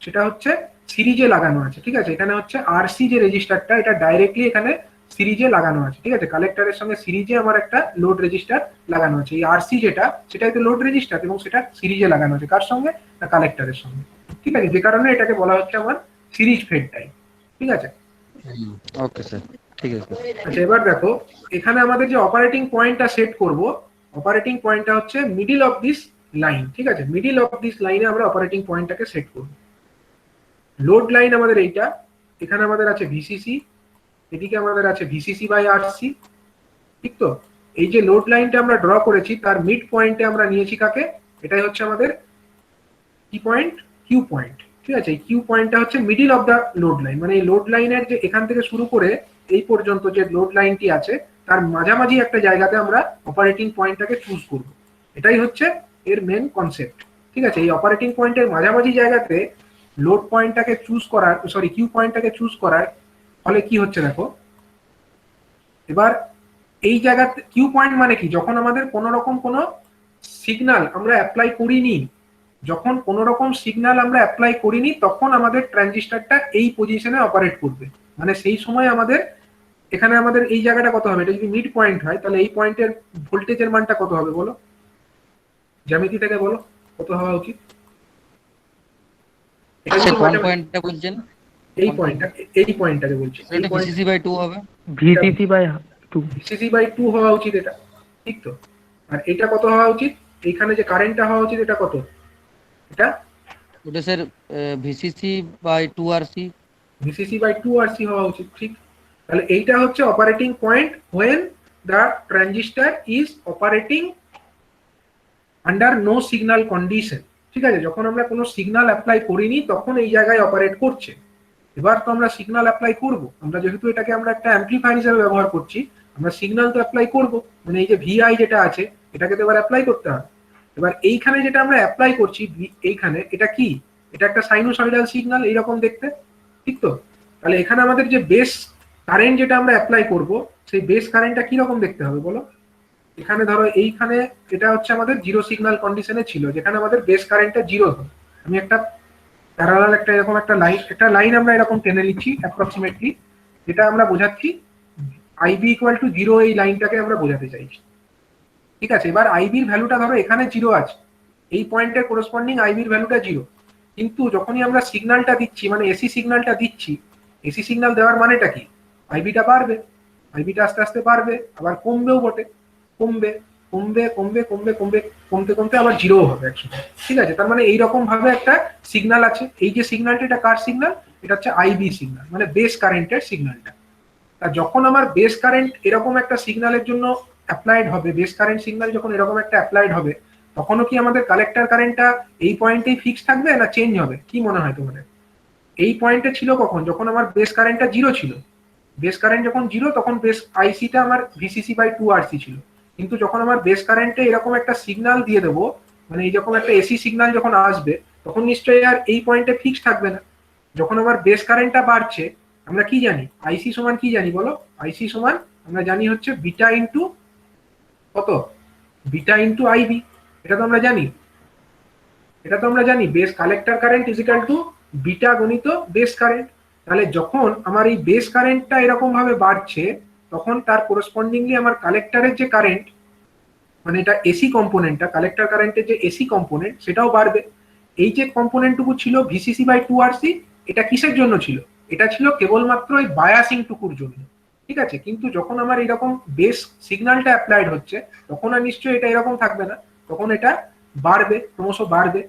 সেটা হচ্ছে সিরিজে লাগানো আছে। ঠিক আছে, এখানে হচ্ছে আরসি যে রেজিস্টারটা, এটা ডাইরেক্টলি এখানে সিরিজে লাগানো আছে। ঠিক আছে, কালেক্টরের সঙ্গে সিরিজে আমার একটা লোড রেজিস্টার লাগানো আছে। এই আরসি যেটা, সেটাই তো লোড রেজিস্টার, এবং সেটা সিরিজে লাগানো আছে। কার সঙ্গে? না, কালেক্টরের সঙ্গে। ঠিক আছে, যে কারণে এটাকে বলা হচ্ছে আমার সিরিজ ফেড টাইপ। ঠিক আছে,
ওকে স্যার, ঠিক আছে।
আচ্ছা এবার দেখো, এখানে আমাদের যে অপারেটিং পয়েন্টটা সেট করব, অপারেটিং পয়েন্টটা হচ্ছে মিডিল অফ দিস লাইন। ঠিক আছে, মিডিল অফ দিস লাইনে আমরা অপারেটিং পয়েন্টটাকে সেট করব। লোড লাইন আমাদের এইটা, এখানে আমাদের আছে ভিসিসি, এদিকে আমাদের আছে ভিসিসি বাই আরসি। ঠিক তো, এই যে লোড লাইনটা আমরা ড্র করেছি তার মিড পয়েন্টে আমরা নিয়েছি কাকে? এটাই হচ্ছে আমাদের কি পয়েন্ট? Q point. ঠিক আছে, এই কিউ পয়েন্টটা হচ্ছে middle of the load line, মানে এই লোড লাইনের যে এখান থেকে শুরু করে এই পর্যন্ত যে লোড লাইনটি আছে তার মাঝামাঝি একটা জায়গাতে আমরা অপারেটিং পয়েন্টটাকে চুজ করব। এটাই হচ্ছে এর মেন কনসেপ্ট। ঠিক আছে, এই অপারেটিং পয়েন্টের মাঝামাঝি জায়গাতে লোড পয়েন্টটাকে চুজ করার, কিউ পয়েন্টটাকে চুজ করার ফলে কি হচ্ছে দেখো, এবার এই জায়গাতে কিউ পয়েন্ট মানে কি? যখন আমাদের কোনো রকম কোনো সিগন্যাল আমরা অ্যাপ্লাই করিনি, যখন কোনো রকম সিগন্যাল আমরা অ্যাপ্লাই করিনি তখন আমাদের ট্রানজিস্টরটা এই পজিশনে অপারেট করবে। মানে সেই সময় আমাদের এখানে আমাদের এই জায়গাটা কত হবে? এটা যদি মিড পয়েন্ট হয় তাহলে এই পয়েন্টের ভোল্টেজের মানটা কত হবে বলো? জ্যামিতি থেকে বলো কত হওয়া উচিত?
কোন পয়েন্টটা বলছেন?
এই পয়েন্টটাকে বলছি।
এটা ভিসিসি বাই 2 হবে।
ভিসিসি বাই 2
ভিসিসি বাই 2 হওয়া উচিত এটা। ঠিক তো, আর এটা কত হওয়া উচিত? এইখানে যে কারেন্টটা হওয়া উচিত এটা কত? এটা
ওটা sir VCC by 2RC।
VCC by 2RC হওয়া উচিত, ঠিক? তাহলে এইটা হচ্ছে operating point when the transistor is operating under no signal condition. ঠিক আছে, যখন আমরা কোনো সিগন্যাল অ্যাপ্লাই করিনি তখন এই জায়গায় অপারেট করছে। এবার তো আমরা সিগন্যাল অ্যাপ্লাই করব, আমরা যেহেতু এটাকে আমরা একটা অ্যাম্পলিফায়ার হিসেবে ব্যবহার করছি, আমরা সিগন্যাল তো অ্যাপ্লাই করব, মানে এই যে ভিআই যেটা আছে এটাকে তো এবার অ্যাপ্লাই করতে হবে। এবার এইখানে যেটা আমরা অ্যাপ্লাই করছি এইখানে, এটা কি? এটা একটা সাইনোসয়েডাল সিগন্যাল এইরকম দেখতে, ঠিক তো? তাহলে এখানে আমাদের যে বেস কারেন্ট যেটা আমরা অ্যাপ্লাই করব, সেই বেস কারেন্টটা কি রকম দেখতে হবে বলো? এখানে ধরো এইখানে এটা হচ্ছে আমাদের জিরো সিগন্যাল কন্ডিশনে ছিল, যেখানে আমাদের বেস কারেন্টটা জিরো হয়। আমি একটা প্যারালাল একটা এরকম একটা লাইন আমরা এরকম টেনে নিচ্ছি অ্যাপ্রক্সিমেটলি, যেটা আমরা বোঝাচ্ছি আইবি ইকুয়াল টু জিরো, এই লাইনটাকে আমরা বোঝাতে চাইছি। ঠিক আছে, এবার আইবির ভ্যালুটা ধরো এখানে জিরো আছে, এই পয়েন্টের করসপন্ডিং আইবির ভ্যালুটা জিরো। কিন্তু যখনই আমরা সিগন্যালটা দিচ্ছি, মানে এসি সিগন্যালটা দিচ্ছি, এসি সিগন্যাল দেওয়ার মানেটা কি? আইবিটা বাড়বে, আইবিটা আস্তে আস্তে বাড়বে, আবার কমবেও বটে, কমবে কমবে কমবে কমবে কমবে, কমতে কমতে আবার জিরো হবে একসময়। ঠিক আছে, তার মানে এইরকম ভাবে একটা সিগন্যাল আছে। এই যে সিগন্যালটা, এটা কার সিগন্যাল? এটা হচ্ছে আইবি সিগন্যাল, মানে বেস কারেন্টের সিগন্যালটা। আর যখন আমার বেস কারেন্ট এরকম একটা সিগন্যালের জন্য অ্যাপ্লাইড হবে, বেস কারেন্ট সিগন্যাল যখন এরকম একটা অ্যাপ্লাইড হবে, তখনও কি আমাদের কালেক্টর কারেন্টটা এই পয়েন্টেই ফিক্স থাকবে না চেঞ্জ হবে? কি মনে হয় তোমাদের? এই পয়েন্টে ছিল কখন? যখন আমার বেস কারেন্টটা জিরো ছিল। বেস কারেন্ট যখন জিরো তখন বেস আইসিটা আমার ভিসিসি বাই 2RC ছিল। কিন্তু যখন আমার বেস কারেন্টে এরকম একটা সিগন্যাল দিয়ে দেবো, মানে এইরকম একটা এসি সিগন্যাল যখন আসবে, তখন নিশ্চয়ই আর এই পয়েন্টে ফিক্স থাকবে না। যখন আমার বেস কারেন্টটা বাড়ছে, আমরা কি জানি? আইসি সমান কি জানি বলো? আইসি সমান আমরা জানি হচ্ছে বিটা ইন্টু কত? Beta into IB. এটা তো আমরা জানি, এটা তো আমরা জানি base collector current is equal to beta গণিত বেস কারেন্ট। তাহলে যখন আমার এই বেস কারেন্টটা এরকম ভাবে বাড়ছে, তখন তার করসপন্ডিংলি আমার কালেক্টরের যে কারেন্ট, মানে এটা এসি কম্পোনেন্টটা, কালেক্টর কারেন্টের যে এসি কম্পোনেন্ট, সেটাও বাড়বে। এই যে কম্পোনেন্টটুকু ছিল ভিসিসি বাই 2RC, এটা কিসের জন্য ছিল? এটা ছিল কেবলমাত্র এই বায়াসিং টুকুর জন্য। ঠিক আছে, কিন্তু যখন আমার এরকম বেস সিগন্যালটা অ্যাপ্লাইড হচ্ছে, তখন আর নিশ্চয়ই এটা এরকম থাকবে না, তখন এটা বাড়বে, ক্রমশ বাড়বে।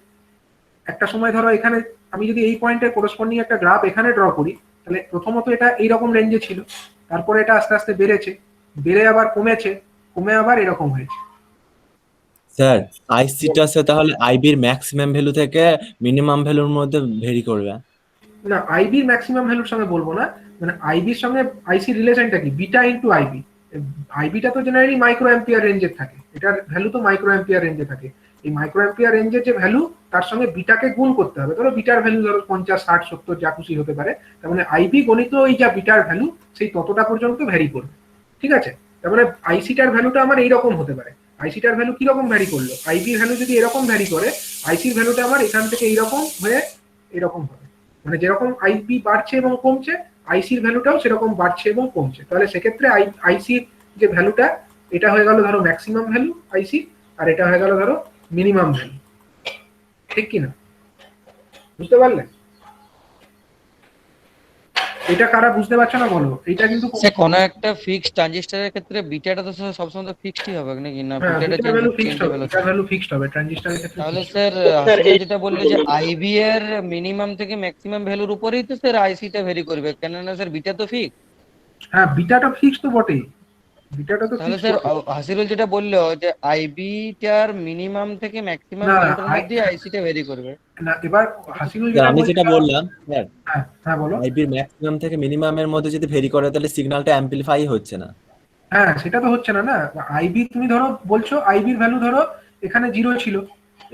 একটা সময় ধরো এখানে আমি যদি এই পয়েন্টের করসপন্ডিং একটা গ্রাফ এখানে ড্র করি, তাহলে প্রথমত এটা এইরকম রেঞ্জে ছিল, তারপরে এটা আস্তে আস্তে বেড়েছে, বেড়ে আবার কমেছে, কমে আবার এরকম হয়েছে।
স্যার আইসিটা সে তাহলে আইবির ম্যাক্সিমাম ভ্যালু থেকে মিনিমাম ভ্যালুর মধ্যে ভেরি করবে?
না, আইবির ম্যাক্সিমাম ভ্যালুর সঙ্গে বলবো না, মানে আইবির সঙ্গে আইসির রিলেশনটা কি? Beta into IB. আইবিটা তো জেনারেলি মাইক্রো অ্যাম্পিয়ার রেঞ্জে থাকে, এটার ভ্যালু তো মাইক্রো অ্যাম্পিয়ার রেঞ্জে থাকে। এই মাইক্রো অ্যাম্পিয়ার রেঞ্জের যে ভ্যালু, তার সঙ্গে বিটাকে গুণ করতে হবে। ধরো বিটার ভ্যালু ধরো 50, 60, 70 যা খুশি হতে পারে, তার মানে আইবি গণিত ওই যা বিটার ভ্যালু, সেই ততটা পর্যন্ত ভ্যারি করবে। ঠিক আছে, তার মানে আইসিটার ভ্যালুটা আমার এইরকম হতে পারে। আইসিটার ভ্যালু কিরকম ভ্যারি করলো? আইবির ভ্যালু যদি এরকম ভ্যারি করে, আইসির ভ্যালুটা আমার এখান থেকে এইরকম হয়ে এরকম হবে। মানে যেরকম আইবি বাড়ছে এবং কমছে, আইসির ভ্যালুটাও সেরকম বাড়ছে এবং কমছে। তাহলে সেক্ষেত্রে আইসির যে ভ্যালুটা, এটা হয়ে গেল ধরো ম্যাক্সিমাম ভ্যালু আইসি, আর এটা হয়ে গেল ধরো মিনিমাম ভ্যালু। ঠিক কিনা? বুঝতে পারলে? এটা কারা বুঝতে পারছো না বলো? এটা কিন্তু
স্যার কোনো একটা ফিক্সড ট্রানজিস্টরের ক্ষেত্রে বিটাটা তো স্যার সবসময় তো ফিক্সডই হবে নাকি? না
হ্যাঁ,
বিটাটা
বিটার ভ্যালু ফিক্সড হবে,
চেঞ্জেবল?
বিটার ভ্যালু ফিক্সড হবে ট্রানজিস্টরের ক্ষেত্রে।
তাহলে স্যার হাসিনা যেটা বললো যে আইবি এর মিনিমাম থেকে ম্যাক্সিমাম ভ্যালুর উপরেই তো স্যার আইসিটা ভ্যারি করবে, কেননা স্যার বিটা তো ফিক্স।
হ্যাঁ, বিটাটা ফিক্সড তো বটেই, বিটাটা তো
তাহলে
ফিক্সড।
স্যার হাসিরুল যেটা বললো যে আইবিটার মিনিমাম থেকে ম্যাক্সিমাম
না,
ভ্যালুটার মধ্যে আইসিটা ভ্যারি করবে।
না, এবার হাসিনুল
স্যার
যেটা
আমি
বলছে,
যেটা বললাম স্যার,
হ্যাঁ হ্যাঁ বলো।
আইবির ম্যাক্সিমাম থেকে মিনিমামের মধ্যে যদি ভেরি করে তাহলে সিগন্যালটা অ্যাম্পলিফাই হচ্ছে না।
হ্যাঁ, সেটা তো হচ্ছে না। না, আইবি তুমি ধরো বলছো আইবির ভ্যালু ধরো এখানে জিরো ছিল,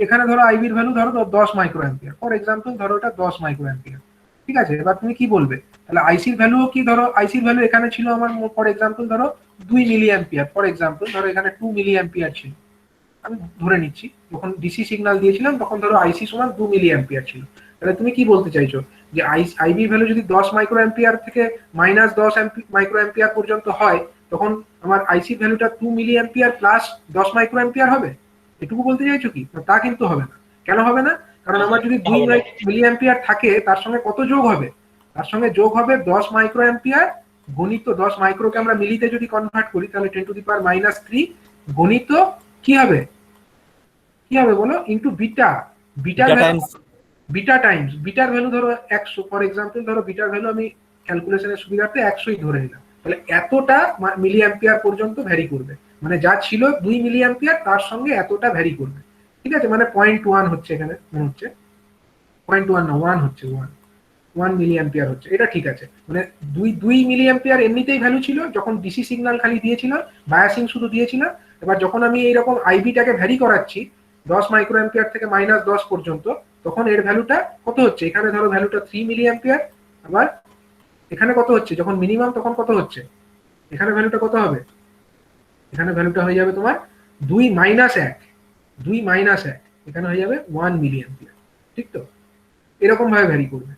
এখানে ধরো আইবির ভ্যালু ধরো 10 মাইক্রো অ্যাম্পিয়ার, ফর এক্সাম্পল ধরো এটা 10 মাইক্রো অ্যাম্পিয়ার। ঠিক আছে, এবার তুমি কি বলবে? তাহলে আইসির ভ্যালুও কি? ধরো আইসির ভ্যালু এখানে ছিল আমার ফর এক্সাম্পল ধরো 2 মিলি অ্যাম্পিয়ার, ফর এক্সাম্পল ধরো এখানে 2 মিলি অ্যাম্পিয়ার ছিল, আমি ধরে নিচ্ছি। যখন ডিসি সিগন্যাল দিয়েছিলাম তখন ধরো আইসি সমান 2 মিলি অ্যাম্পিয়ার ছিল। তাহলে তুমি কি বলতে চাইছো যে আইবি ভ্যালু যদি 10 মাইক্রো অ্যাম্পিয়ার থেকে -10 মাইক্রো অ্যাম্পিয়ার পর্যন্ত হয়, তখন আমার আইসি ভ্যালুটা 2 milli ampere plus 10 micro ampere হবে? এটুকু বলতে চাইছো কি? তা কিন্তু হবে না। কেন হবে না? কারণ আমার যদি 2 মিলি অ্যাম্পিয়ার থাকে, তার সঙ্গে কত যোগ হবে? তার সঙ্গে যোগ হবে 10 মাইক্রো অ্যাম্পিয়ার গণিত 10 মাইক্রোকে আমরা মিলিতে যদি কনভার্ট করি, তাহলে 10⁻³ গণিত কি হবে? কি হবে বলো, into beta. Bitter
beta
value,
Times
beta Times bitter value ধরো 100, ফর এক্সাম্পল ধরো বিটার ভ্যালু আমি ক্যালকুলেশনের সুবিধার্থে 100ই ধরে নিলাম, তাহলে এতটা মিলি অ্যাম্পিয়ার পর্যন্ত ভ্যারি করবে, মানে যা ছিল 2 মিলি অ্যাম্পিয়ার তার সঙ্গে এতটা ভ্যারি করবে। ঠিক আছে, মানে 0.1 হচ্ছে এখানে, মনে হচ্ছে 0.1 না 1 হচ্ছে, 1 মিলি অ্যাম্পিয়ার হচ্ছে, এটা ঠিক আছে। মানে 2 মিলি অ্যাম্পিয়ার এমনিতেই ভ্যালু ছিল যখন ডিসি সিগন্যাল খালি দিয়েছিলাম, বায়াসিং শুধু দিয়েছিলাম। এবার যখন আমি এইরকম আইবিটাকে ভ্যারি করাচ্ছি 10 মাইক্রো অ্যাম্পিয়ার থেকে -10 পর্যন্ত, তখন এর ভ্যালুটা কত হচ্ছে, এখানে ধরো ভ্যালুটা 3 মিলি অ্যাম্পিয়ার। আবার এখানে কত হচ্ছে, যখন মিনিমাম তখন কত হচ্ছে, এখানে ভ্যালুটা কত হবে, এখানে ভ্যালুটা হয়ে যাবে তোমার 2 - 1, 2 - 1, এখানে হয়ে যাবে 1 মিলি অ্যাম্পিয়ার। ঠিক তো, এরকম ভাবে ভ্যারি করবে।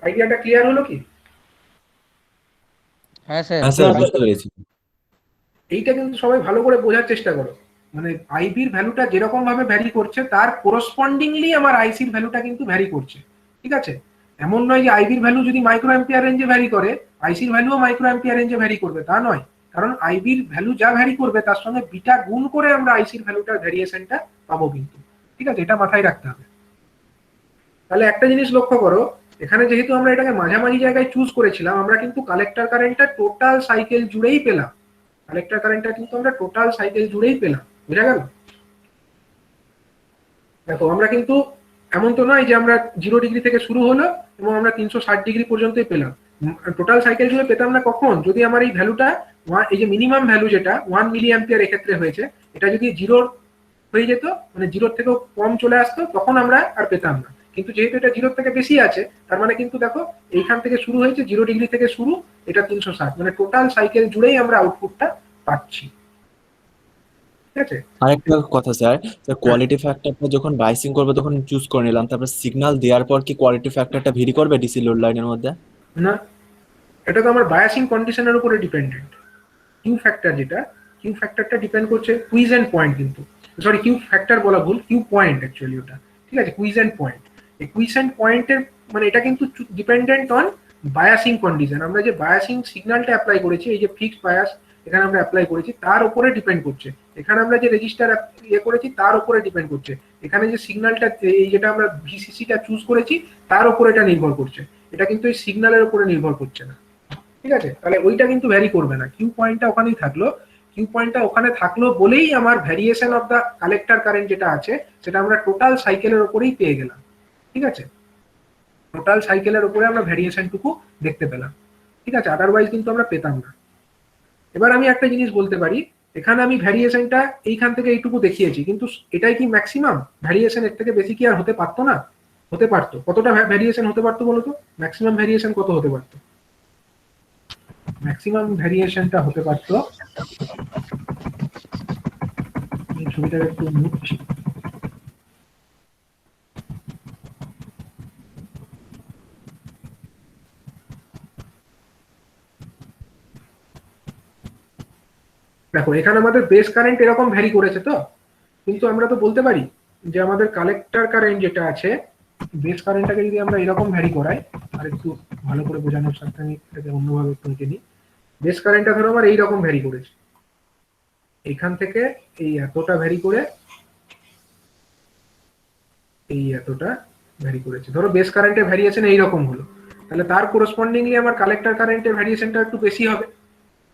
আইডিয়াটা ক্লিয়ার হলো কি?
হ্যাঁ স্যার।
হ্যাঁ স্যার বুঝতে পেরেছি।
এইটা কিন্তু সবাই ভালো করে বোঝার চেষ্টা করো, মানে আইবির ভ্যালুটা যেরকম ভাবে ভ্যারি করছে তার কোরসপন্ডিংলি আমার আইসির ভ্যালুটা কিন্তু ভ্যারি করছে। ঠিক আছে, এমন নয় যে আইবির ভ্যালু যদি মাইক্রো অ্যাম্পিয়ার রেঞ্জে ভ্যারি করে আইসির ভ্যালুও মাইক্রো অ্যাম্পিয়ার রেঞ্জে ভ্যারি করবে, তা নয়। কারণ আইবির ভ্যালু যা ভ্যারি করবে তার সঙ্গে বিটা গুণ করে আমরা আইসির ভ্যালুটার ভ্যারিয়েশনটা পাবো কিন্তু। ঠিক আছে, এটা মাথায় রাখতে হবে। তাহলে একটা জিনিস লক্ষ্য করো, এখানে যেহেতু আমরা এটাকে মাঝামাঝি জায়গায় চুজ করেছিলাম, আমরা কিন্তু কালেক্টর কারেন্টটা টোটাল সাইকেল জুড়েই পেলাম। কালেক্টর কারেন্টটা কিন্তু আমরা টোটাল সাইকেল জুড়েই পেলাম, বুঝা গেল? দেখো আমরা কিন্তু এমন তো নয় যে আমরা 0 ডিগ্রি থেকে শুরু হলো এবং আমরা 360 ডিগ্রি পর্যন্তই পেলাম। টোটাল সাইকেল জুড়ে পেতাম না কখন, যদি আমার এই ভ্যালুটা এই যে মিনিমাম ভ্যালু যেটা 1 মিলি অ্যাম্পিয়ার এক্ষেত্রে হয়েছে, এটা যদি 0 হয়ে যেত, মানে 0 থেকেও কম চলে আসতো, তখন আমরা আর পেতাম না। কিন্তু যেহেতু এটা 0 থেকে বেশি আছে, তার মানে কিন্তু দেখো এইখান থেকে শুরু হয়েছে 0 ডিগ্রি থেকে শুরু, এটা 360, মানে টোটাল সাইকেল জুড়েই আমরা আউটপুটটা পাচ্ছি। ঠিক আছে,
আরেকটা কথা স্যার, কোয়ালিটি ফ্যাক্টরটা যখন বাইসিং করবে তখন চুজ করে নিলাম, তারপর সিগন্যাল দেওয়ার পর কি কোয়ালিটি ফ্যাক্টরটা ভেরি করবে ডিসি লোড লাইনের মধ্যে?
না, এটা তো আমার বায়াসিং কন্ডিশনের উপরে ডিপেন্ডেন্ট। কিউ ফ্যাক্টর যেটা, কিউ ফ্যাক্টরটা ডিপেন্ড করছে কুইজ এন্ড পয়েন্ট, কিন্তু সরি কিউ ফ্যাক্টর বলা ভুল, কিউ পয়েন্ট অ্যাকচুয়ালি ওটা। ঠিক আছে, কুইজ এন্ড পয়েন্ট, এই কুইজ এন্ড পয়েন্টের মানে এটা কিন্তু ডিপেন্ডেন্ট অন বায়াসিং কন্ডিশন। আমরা যে বায়াসিং সিগন্যালটা অ্যাপ্লাই করেছি, এই যে ফিক্সড বায়াস এখানে আমরা অ্যাপ্লাই করেছি, তার উপরে ডিপেন্ড করছে। এখানে আমরা যে রেজিস্টার ইয়ে করেছি তার উপরে ডিপেন্ড করছে। এখানে যে সিগন্যালটা, এই যেটা আমরা ভিসিসিটা চুজ করেছি তার উপরে এটা নির্ভর করছে। এটা কিন্তু এই সিগন্যালের উপরে নির্ভর করছে না। ঠিক আছে, তাহলে ওইটা কিন্তু ভ্যারি করবে না, কিউ পয়েন্টটা ওখানেই থাকলো। কিউ পয়েন্টটা ওখানে থাকলো বলেই আমার variation of the collector current যেটা আছে সেটা আমরা টোটাল সাইকেলের উপরেই পেয়ে গেলাম। ঠিক আছে, টোটাল সাইকেলের উপরে আমরা ভ্যারিয়েশনটুকু দেখতে পেলাম। ঠিক আছে, আদারওয়াইজ কিন্তু আমরা পেতাম না। এবার আমি একটা জিনিস বলতে পারি, এখানে আমি ভ্যারিয়েশনটা এইখান থেকে এইটুকু দেখিয়েছি, কিন্তু এটাই কি ম্যাক্সিমাম ভ্যারিয়েশন? এর থেকে বেশি কি আর হতে পারতো না? হতে পারতো। কতটা ভ্যারিয়েশন হতে পারতো বলো তো? ম্যাক্সিমাম ভ্যারিয়েশন কত হতে পারতো? ম্যাক্সিমাম ভ্যারিয়েশনটা হতে পারতো, ছবিটা একটু মুছছি, দেখো এখানে আমাদের বেস কারেন্ট এরকম ভ্যারি করেছে তো, কিন্তু আমরা তো বলতে পারি যে আমাদের কালেক্টর কারেন্ট যেটা আছে, বেস কারেন্টটাকে যদি আমরা এরকম ভ্যারি করাই, আর একটু ভালো করে বোঝানোর সাথে আমি এটাকে অন্যভাবে একটু লিখে নিই। বেস কারেন্টটা ধরো আমার এইরকম ভ্যারি করেছে, এখান থেকে এই এতটা ভ্যারি করে এই এতটা ভ্যারি করেছে। ধরো বেস কারেন্টের ভ্যারিয়েশন এইরকম হলো, তাহলে তার কোরসপন্ডিংলি আমার কালেক্টর কারেন্টের ভ্যারিয়েশনটা একটু বেশি হবে।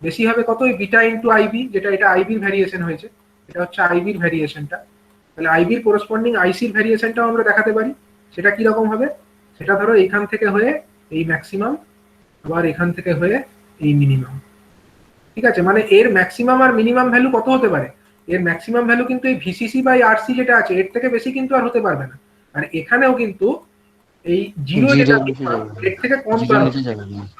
বেশি হবে কত? ওই বিটা ইন্টু আইবি, যেটা এটা আইবির ভ্যারিয়েশন হয়েছে, এটা হচ্ছে আইবির ভ্যারিয়েশনটা। তাহলে আইবির কোরসপন্ডিং আইসির ভ্যারিয়েশনটাও আমরা দেখাতে পারি। সেটা কি রকম হবে? সেটা ধরো এইখান থেকে হয়ে এই ম্যাক্সিমাম, আবার এখান থেকে হয়ে এই মিনিমাম। ঠিক আছে, মানে এর ম্যাক্সিমাম আর মিনিমাম ভ্যালু কত হতে পারে? এর ম্যাক্সিমাম ভ্যালু কিন্তু এই ভিসিসি বাই আরসি যেটা আছে এর থেকে বেশি কিন্তু আর হতে পারবে না। আর এখানেও কিন্তু এই জিরো যেটা এর থেকে কম তো আর,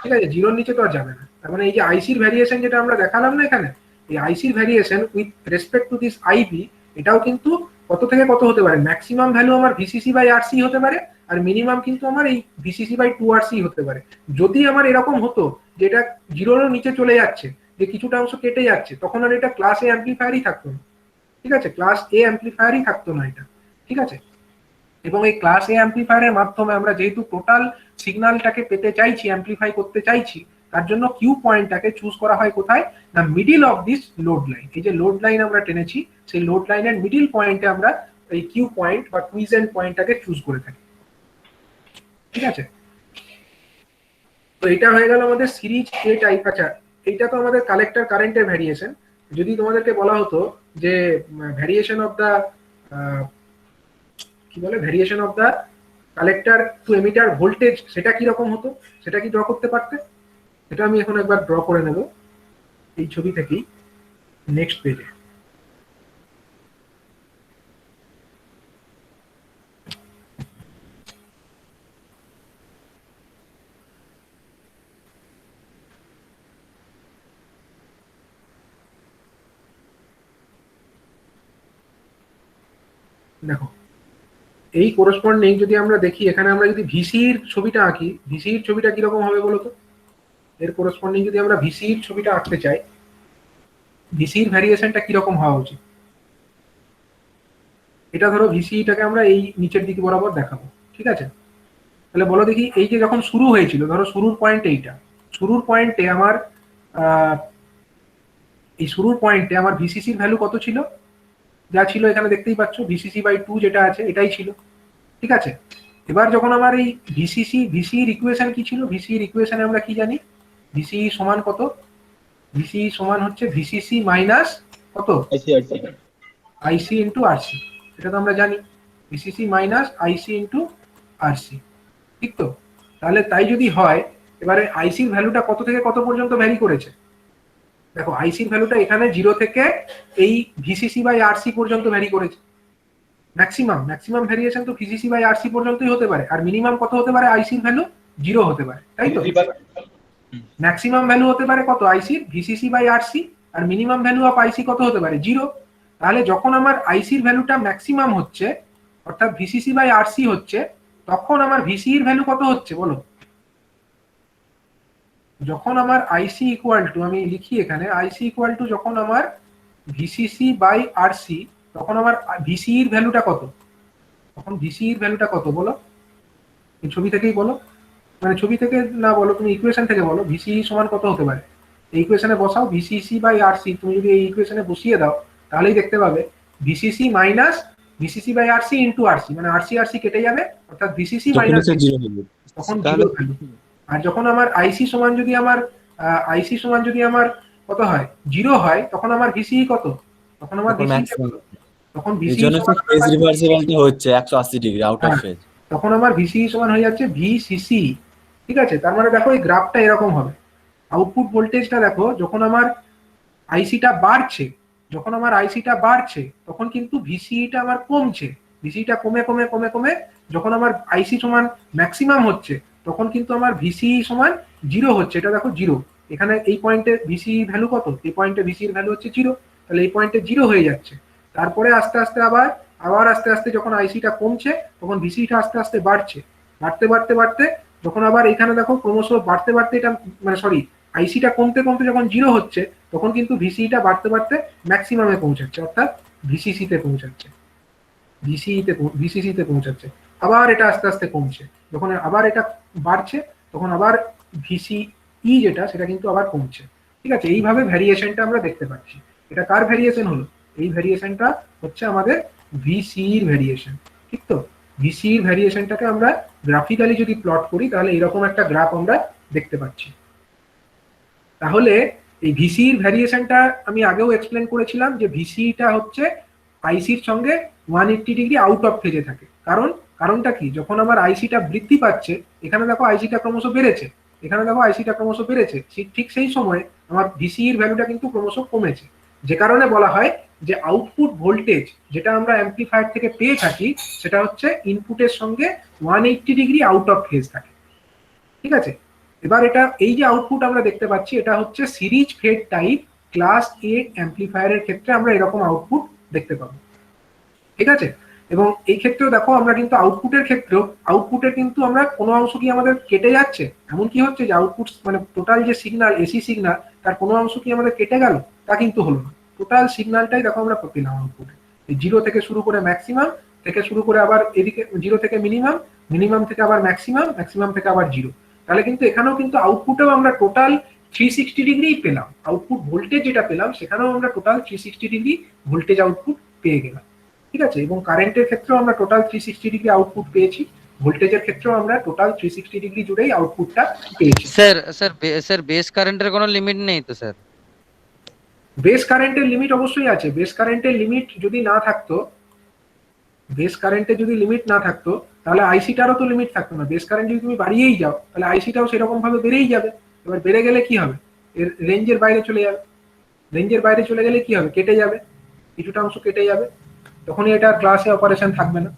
ঠিক আছে, জিরোর নিচে তো আর যাবে না। তার মানে এই যে আইসির ভ্যারিয়েশন যেটা আমরা দেখালাম না এখানে, এই আইসির variation with respect to this IB, এটাও কিন্তু কত থেকে কত হতে পারে? ম্যাক্সিমাম ভ্যালু আমার ভিসিসি বাই আরসি হতে পারে, আর মিনিমাম কিন্তু আমার এই ভিসিসি বাই 2RC হতে পারে। যদি আমার এরকম হতো যে এটা জিরোর নিচে চলে যাচ্ছে, যে কিছুটা অংশ কেটে যাচ্ছে, তখন আর এটা ক্লাস এ অ্যাম্পলিফায়ারই থাকতো না। ঠিক আছে, ক্লাস এ অ্যাম্পলিফায়ারই থাকতো না এটা। ঠিক আছে, এবং এই ক্লাস এ অ্যাম্পলিফায়ারের মাধ্যমে আমরা যেহেতু টোটাল সিগন্যালটাকে পেতে চাইছি, অ্যাম্পলিফাই করতে চাইছি, তার জন্য কিউ পয়েন্টটাকে চুজ করা হয় কোথায়, না middle of this load line. এই যে লোড লাইন আমরা টেনেছি, সেই লোড লাইনের মিডিল পয়েন্টে আমরা এই কিউ পয়েন্ট বা কুইজেন্ট পয়েন্টটাকে চুজ করে থাকি। ঠিক আছে, তো এটা হয়ে গেল আমাদের সিরিজ এ টাইপ। আচ্ছা, এইটা তো আমাদের কালেক্টর কারেন্টের ভ্যারিয়েশন। যদি তোমাদেরকে বলা হতো যে ভ্যারিয়েশন অফ দা কি বলে, variation of the collector to emitter voltage, সেটা কি রকম হতো, সেটা কি ড্র করতে পারতে? এটা আমি এখন একবার ড্র করে নেব এই ছবি থেকেই নেক্সট পেজে। দেখো, এই কোরসপন্ডিং যদি আমরা দেখি, এখানে আমরা যদি ভিসির ছবিটা আঁকি, ভিসির ছবিটা কিরকম হবে বলতো? এর কোরসপন্ডিং যদি আমরা ভিসির ছবিটা আঁকতে চাই, ভিসির ভ্যারিয়েশনটা কিরকম হওয়া উচিত? এটা ধরো ভিসিটাকে আমরা এই নিচের দিকে বরাবর দেখাবো, ঠিক আছে? তাহলে বলো দেখি, এই যে যখন শুরু হয়েছিল, ধরো শুরুর পয়েন্ট এইটা, শুরুর পয়েন্টে আমার এই শুরুর পয়েন্টে আমার ভিসিসির ভ্যালু কত ছিল? যা ছিল এখানে দেখতেই পাচ্ছ, VCC/2 যেটা আছে এটাই ছিল, ঠিক আছে? এবার যখন আমার এই ভিসির ইকুয়েশন কি ছিল? ভিসির ইকুয়েশনে আমরা কি জানি? ভিসি সমান কত? ভিসি সমান হচ্ছে ভিসিসি মাইনাস কত? আইসি ইন্টু আরসি। এটা তো আমরা জানি, ভিসিসি মাইনাস আইসি ইন্টু আরসি, ঠিক তো? তাহলে তাই যদি হয়, এবারে আইসির ভ্যালুটা কত থেকে কত পর্যন্ত ভ্যারি করেছে? দেখো, আইসির ভ্যালুটা এখানে 0 থেকে এই VCC/RC পর্যন্ত ভ্যারি করেছে। ম্যাক্সিমাম ভ্যারিয়েশন তো VCC/RC পর্যন্তই হতে পারে, আর মিনিমাম কত হতে পারে? আইসির ভ্যালু 0 হতে পারে, তাই তো? ম্যাক্সিমাম ভ্যালু হতে পারে কত? আইসির VCC/RC, আর মিনিমাম ভ্যালু অফ আইসি কত হতে পারে? 0। তাহলে যখন আমার আইসির ভ্যালুটা ম্যাক্সিমাম হচ্ছে, অর্থাৎ VCC/RC হচ্ছে, তখন আমার ভিসি এর ভ্যালু কত হচ্ছে বলো? যখন আমার আইসি ইকুয়াল টু, আমি লিখি এখানে, আইসি ইকুয়াল টু যখন আমার VCC/RC, তখন আমার ভিসি এর ভ্যালুটা কত? তখন ভিসি এর ভ্যালুটা কত বলো? এই ছবি থেকেই বলো, মানে ছবি থেকে না বলো, তুমি ইকুয়েশন থেকে বলো ভিসি সমান কত হতে পারে। এই ইকুয়েশনে বসাও VCC/RC, তুমি যদি এই ইকুয়েশনে বসিয়ে দাও তাহলেই দেখতে পাবে VCC minus VCC/RC into RC, মানে আরসি কেটে যাবে, অর্থাৎ VCC মাইনাস, তখন 0 ভ্যালু। আর যখন আমার আইসি সমান যদি আমার কত হয়? 0 হয়, তখন আমার ভিসি কত? তখন আমার তখন ভিসি
ফেজ রিভার্সিবলটা হচ্ছে 180 ডিগ্রি আউট অফ ফেজ।
তখন আমার ভিসি সমান হয়ে যাচ্ছে VCC, ঠিক আছে? তার মানে দেখো, এই গ্রাফটা এরকম হবে। আউটপুট ভোল্টেজটা দেখো, যখন আমার আইসিটা বাড়ছে, তখন কিন্তু ভিসিটা আমার কমছে। ভিসিটা কমে কমে কমে কমে যখন আমার আইসি সমান ম্যাক্সিমাম হচ্ছে, তখন কিন্তু আমার ভিসি সমান 0 হচ্ছে। এটা দেখো 0, এখানে এই পয়েন্টে ভিসি ভ্যালু কত? এই পয়েন্টে ভিসির ভ্যালু হচ্ছে 0, তাহলে এই পয়েন্টে 0 হয়ে যাচ্ছে। তারপরে আস্তে আস্তে আবার আস্তে আস্তে যখন আইসিটা কমছে, তখন ভিসিটা আস্তে আস্তে বাড়ছে, বাড়তে বাড়তে বাড়তে যখন আবার এখানে দেখো ক্রমশ বাড়তে বাড়তে, এটা মানে সরি, আইসিটা কমতে কমতে যখন 0 হচ্ছে, তখন কিন্তু ভিসিটা বাড়তে বাড়তে ম্যাক্সিমামে পৌঁছাচ্ছে, অর্থাৎ ভিসিসিতে পৌঁছাচ্ছে। আবার এটা আস্তে আস্তে কমছে, যখন আবার এটা বাড়ছে, তখন আবার ভিসিই যেটা, সেটা কিন্তু আবার কমছে, ঠিক আছে? এইভাবে ভ্যারিয়েশনটা আমরা দেখতে পাচ্ছি। এটা কার ভ্যারিয়েশন হলো? এই ভ্যারিয়েশনটা হচ্ছে আমাদের ভিসির ভ্যারিয়েশন, ঠিক তো? ভিসির ভ্যারিয়েশনটাকে আমরা গ্রাফিক্যালি যদি প্লট করি, তাহলে এরকম একটা গ্রাফ আমরা দেখতে পাচ্ছি। তাহলে এই ভিসির ভ্যারিয়েশনটা আমি আগেও এক্সপ্লেন করেছিলাম, যে ভিসিটা হচ্ছে আইসির সঙ্গে 180 ডিগ্রি আউট অফ ফেজে থাকে। কারণটা কি? যখন আমার আইসিটা বৃদ্ধি পাচ্ছে, এখানে দেখো আইসিটা ক্রমশ বেড়েছে, ঠিক সেই সময় আমার ভিসি এর ভ্যালুটা কিন্তু ক্রমশ কমেছে, যে কারণে বলা হয় যে আউটপুট ভোল্টেজ যেটা আমরা অ্যাম্পলিফায়ার থেকে পেয়ে থাকি, সেটা হচ্ছে ইনপুটের সঙ্গে 180 ডিগ্রি আউট অফ ফেজ থাকে, ঠিক আছে? এবার এই যে আউটপুট আমরা দেখতে পাচ্ছি, এটা হচ্ছে সিরিজ ফেড টাইপ ক্লাস এ অ্যাম্পলিফায়ারের ক্ষেত্রে আমরা এরকম আউটপুট দেখতে পাবো, ঠিক আছে? এবং এই ক্ষেত্রেও দেখো, আমরা কিন্তু আউটপুটের কিন্তু আমরা কোনো অংশ কি আমাদের কেটে যাচ্ছে? এমন কি হচ্ছে যে আউটপুট মানে টোটাল যে সিগন্যাল, এসি সিগন্যাল, তার কোনো অংশ কি আমাদের কেটে গেল? তা কিন্তু হলো না। টোটাল সিগন্যালটাই দেখো আমরা পেলাম আউটপুটে। 0 থেকে শুরু করে ম্যাক্সিমাম, থেকে শুরু করে আবার এদিকে 0 থেকে মিনিমাম থেকে আবার ম্যাক্সিমাম থেকে আবার 0। তাহলে কিন্তু এখানেও কিন্তু আউটপুটেও আমরা টোটাল 360 ডিগ্রি পেলাম, আউটপুট ভোল্টেজ যেটা পেলাম সেখানেও আমরা টোটাল 360 ডিগ্রি ভোল্টেজ আউটপুট পেয়ে গেলাম, ঠিক আছে। এবং কারেন্টের ক্ষেত্রেও আমরা টোটাল 360 ডিগ্রি আউটপুট পেয়েছি, ভোল্টেজের ক্ষেত্রেও আমরা টোটাল 360 ডিগ্রি জুড়েই আউটপুটটা পেয়েছি।
স্যার বেস কারেন্টের কোনো লিমিট নেই তো স্যার?
বেস কারেন্টের লিমিট অবশ্যই আছে। বেস কারেন্টের লিমিট যদি না থাকতো, বেস কারেন্টের যদি লিমিট না থাকতো তাহলে আইসিটারও তো লিমিট থাকতো না। বেস কারেন্ট যদি তুমি বাড়িয়েই যাও তাহলে আইসিটাও সেরকম ভাবে বেড়েই যাবে। এবার বেড়ে গেলে কি হবে, এর রেঞ্জের বাইরে চলে যাবে, রেঞ্জের বাইরে চলে গেলে কি হবে, কেটে যাবে, কিছুটা অংশ কেটে যাবে, তখনই এটা ক্লাসে অপারেশন থাকবে না।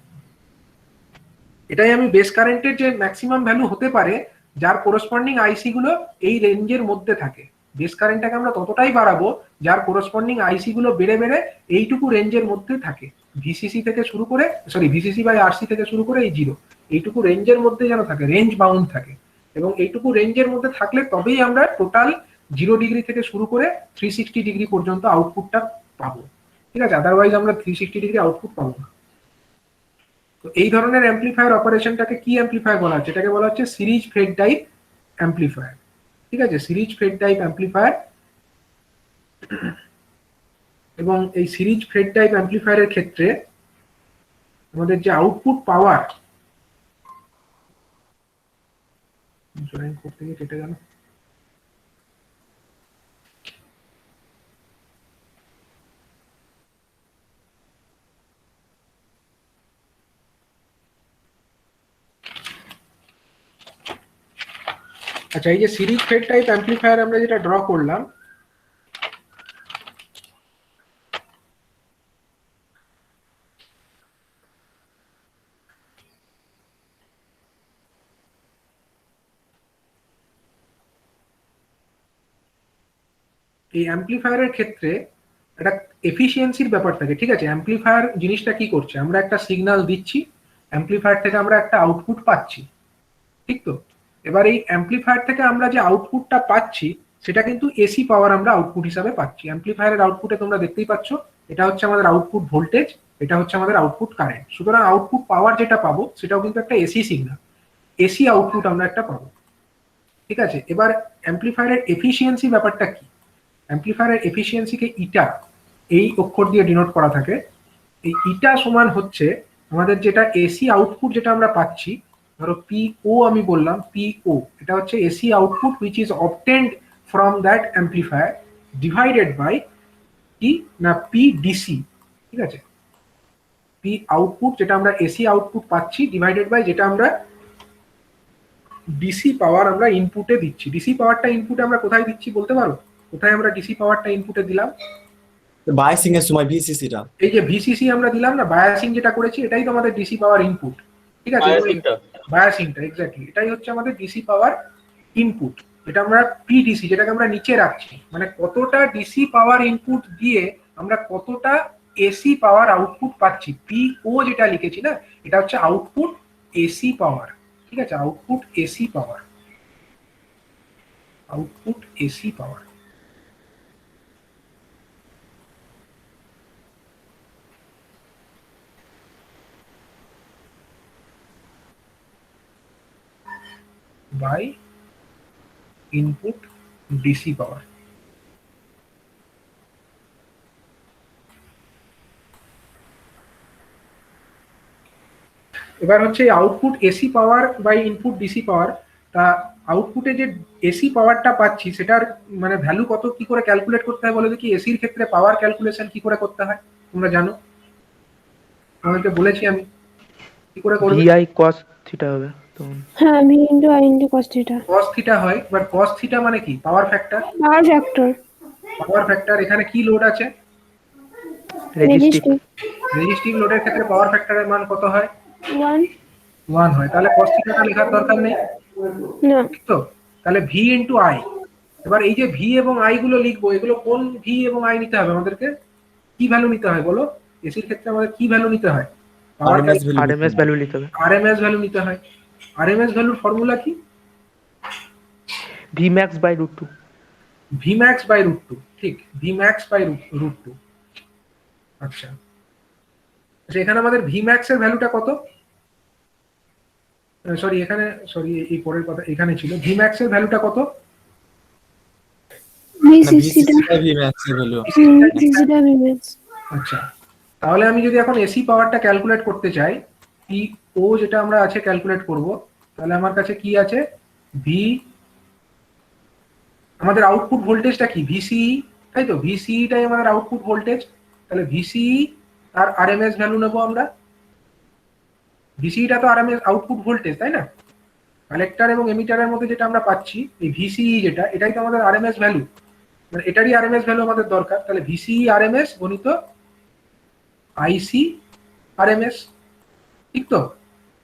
এটাই আমি বেস কারেন্টের যে ম্যাক্সিমাম ভ্যালু হতে পারে যার কোরসপন্ডিং আইসি গুলো এই রেঞ্জের মধ্যে থাকে, বেস কারেন্টটাকে আমরা ততটাই বাড়াবো যার কোরসপন্ডিং আইসি গুলো বেড়ে বেড়ে এইটুকু রেঞ্জের মধ্যে থাকে, ভিসিসি থেকে শুরু করে, সরি ভিসিসি বাই আরসি থেকে শুরু করে এই জিরো, এইটুকু রেঞ্জের মধ্যে যেন থাকে, রেঞ্জ বাউন্ড থাকে। এবং এইটুকু রেঞ্জের মধ্যে থাকলে তবেই আমরা টোটাল 0 ডিগ্রি থেকে শুরু করে 360 ডিগ্রি পর্যন্ত আউটপুটটা পাবো, ঠিক আছে। আদারওয়াইজ আমরা 360 ডিগ্রি আউটপুট পাবো না। তো এই ধরনের অ্যাম্পলিফায়ার অপারেশনটাকে কি অ্যাম্পলিফায়ার বলা হচ্ছে, এটাকে বলা হচ্ছে সিরিজ ফেড টাইপ অ্যাম্পলিফায়ার, ঠিক আছে, সিরিজ ফেড টাইপ অ্যাম্পলিফায়ার। এবং এই সিরিজ ফেড টাইপ অ্যাম্পলিফায়ারের ক্ষেত্রে আমাদের যে আউটপুট পাওয়ার, জয়েন করতে গিয়ে কেটে গেল, আচ্ছা। এই যে সিরিজ ফেড টাইপ অ্যাম্পলিফায়ার আমরা যেটা ড্র করলাম, এই অ্যাম্পলিফায়ারের ক্ষেত্রে একটা এফিসিয়েন্সির ব্যাপার থাকে, ঠিক আছে। অ্যাম্পলিফায়ার জিনিসটা কি করছে, আমরা একটা সিগন্যাল দিচ্ছি, অ্যাম্পলিফায়ার থেকে আমরা একটা আউটপুট পাচ্ছি, ঠিক তো। এবার এই অ্যাম্পলিফায়ার থেকে আমরা যে আউটপুটটা পাচ্ছি সেটা কিন্তু এসি পাওয়ার আমরা আউটপুট হিসাবে পাচ্ছি। অ্যাম্পলিফায়ারের আউটপুটে তোমরা দেখতেই পাচ্ছ এটা হচ্ছে আমাদের আউটপুট ভোল্টেজ, এটা হচ্ছে আমাদের আউটপুট কারেন্ট। সুতরাং আউটপুট পাওয়ার যেটা পাবো সেটাও কিন্তু একটা এসি সিগন্যাল, এসি আউটপুট আমরা একটা পাবো, ঠিক আছে। এবার অ্যাম্পলিফায়ারের এফিসিয়েন্সি ব্যাপারটা কি, অ্যাম্পলিফায়ারের এফিসিয়েন্সিকে ইটা এই অক্ষর দিয়ে ডিনোট করা থাকে। এই ইটা সমান হচ্ছে আমাদের যেটা এসি আউটপুট যেটা আমরা পাচ্ছি, ধরো পিও আমি বললাম, পিও এটা হচ্ছে AC output which is obtained from that amplifier divided by কি না পিডিসি, ঠিক আছে। পি আউটপুট যেটা আমরা এসি আউটপুট পাচ্ছি ডিভাইডেড বাই যেটা আমরা ডিসি পাওয়ার আমরা ইনপুটে দিচ্ছি। ডিসি পাওয়ারটা ইনপুটে আমরা কোথায় দিচ্ছি বলতে পারো, কোথায় আমরা ডিসি পাওয়ারটা ইনপুটে দিলাম?
বায়াসিং এর সময় ভিসিসিটা,
এই যে ভিসিসি আমরা দিলাম না, বায়াসিং যেটা করেছি এটাই তো আমাদের ডিসি পাওয়ার ইনপুট, ঠিক আছে। বায়াসিংটা এক্স্যাক্টলি এটাই হচ্ছে আমাদের ডিসি পাওয়ার ইনপুট। এটা আমরা পিডিসি যেটাকে আমরা নিচে রাখছি, মানে কতটা ডিসি পাওয়ার ইনপুট দিয়ে আমরা কতটা এসি পাওয়ার আউটপুট পাচ্ছি। পিও যেটা লিখেছি না, এটা হচ্ছে আউটপুট এসি পাওয়ার, ঠিক আছে, output AC power, output AC power. By input DC power. এবার হচ্ছে output AC power by input DC power, তা আউটপুটে যে এসি পাওয়ারটা পাচ্ছি সেটার মানে ভ্যালু কত কি করে ক্যালকুলেট করতে হয় বলে দেখি। এসির ক্ষেত্রে পাওয়ার ক্যালকুলেশন কি করে করতে হয় তোমরা জানো, আমাকে বলেছি আমি, কি করে করবে?
ভিআই cos থিটা হবে তো।
হ্যাঁ, V into I into cos theta.
cos theta হয়। এবার cos থিটা মানে কি, power factor.
Power factor.
Power factor এখানে কি লোড আছে,
রেজিস্টিভ।
রেজিস্টিভ লোডের ক্ষেত্রে পাওয়ার ফ্যাক্টরের মান কত হয়?
1।
1 হয়। তাহলে cos থিটাটা লেখার দরকার নেই,
না।
ঠিক তো। তাহলে ভি ইন্টু আই। এবার এই যে ভি এবং আই গুলো লিখবো, এগুলো কোন ভি এবং আই নিতে হবে আমাদেরকে, কি ভ্যালু নিতে হয় বলো? এসির ক্ষেত্রে আমাদের কি ভ্যালু নিতে হয়?
আরএমএস ভ্যালু নিতে হবে।
আরএমএস ভ্যালু নিতে হয়। আরএমএস ভ্যালুর ফর্মুলা কি?
Vmax by √2।
Vmax by √2, ঠিক, Vmax by √2। আচ্ছা, এখানে আমাদের Vmax এর ভ্যালুটা কত? সরি এখানে, সরি এই পরের কথা এখানে ছিল, ভিম্যাক্স এর ভ্যালুটা কত?
ভিসিসিটা
Vmax এর ভ্যালু
ভিসিসিটা ভিম্যাক্স।
আচ্ছা, তাহলে আমি যদি এখন এসি পাওয়ারটা ক্যালকুলেট করতে চাই, পি ও যেটা আমরা আছে ক্যালকুলেট করব, তাহলে আমার কাছে কি আছে, ভি, আমাদের আউটপুট ভোল্টেজটা কি, ভিসিই, তাই তো, ভিসিইটাই আমাদের আউটপুট ভোল্টেজ। তাহলে ভিসিই আর আরএমএস ভ্যালু নেবো আমরা। ভিসিইটা তো আরএমএস আউটপুট ভোল্টেজ, তাই না? কালেক্টর এবং এমিটারের মধ্যে যেটা আমরা পাচ্ছি, এই ভিসিই যেটা, এটাই তো আমাদের আরএমএস ভ্যালু, মানে এটারই আরএমএস ভ্যালু আমাদের দরকার। তাহলে ভিসিই আরএমএস গণিত আইসি আরএমএস, ঠিক তো?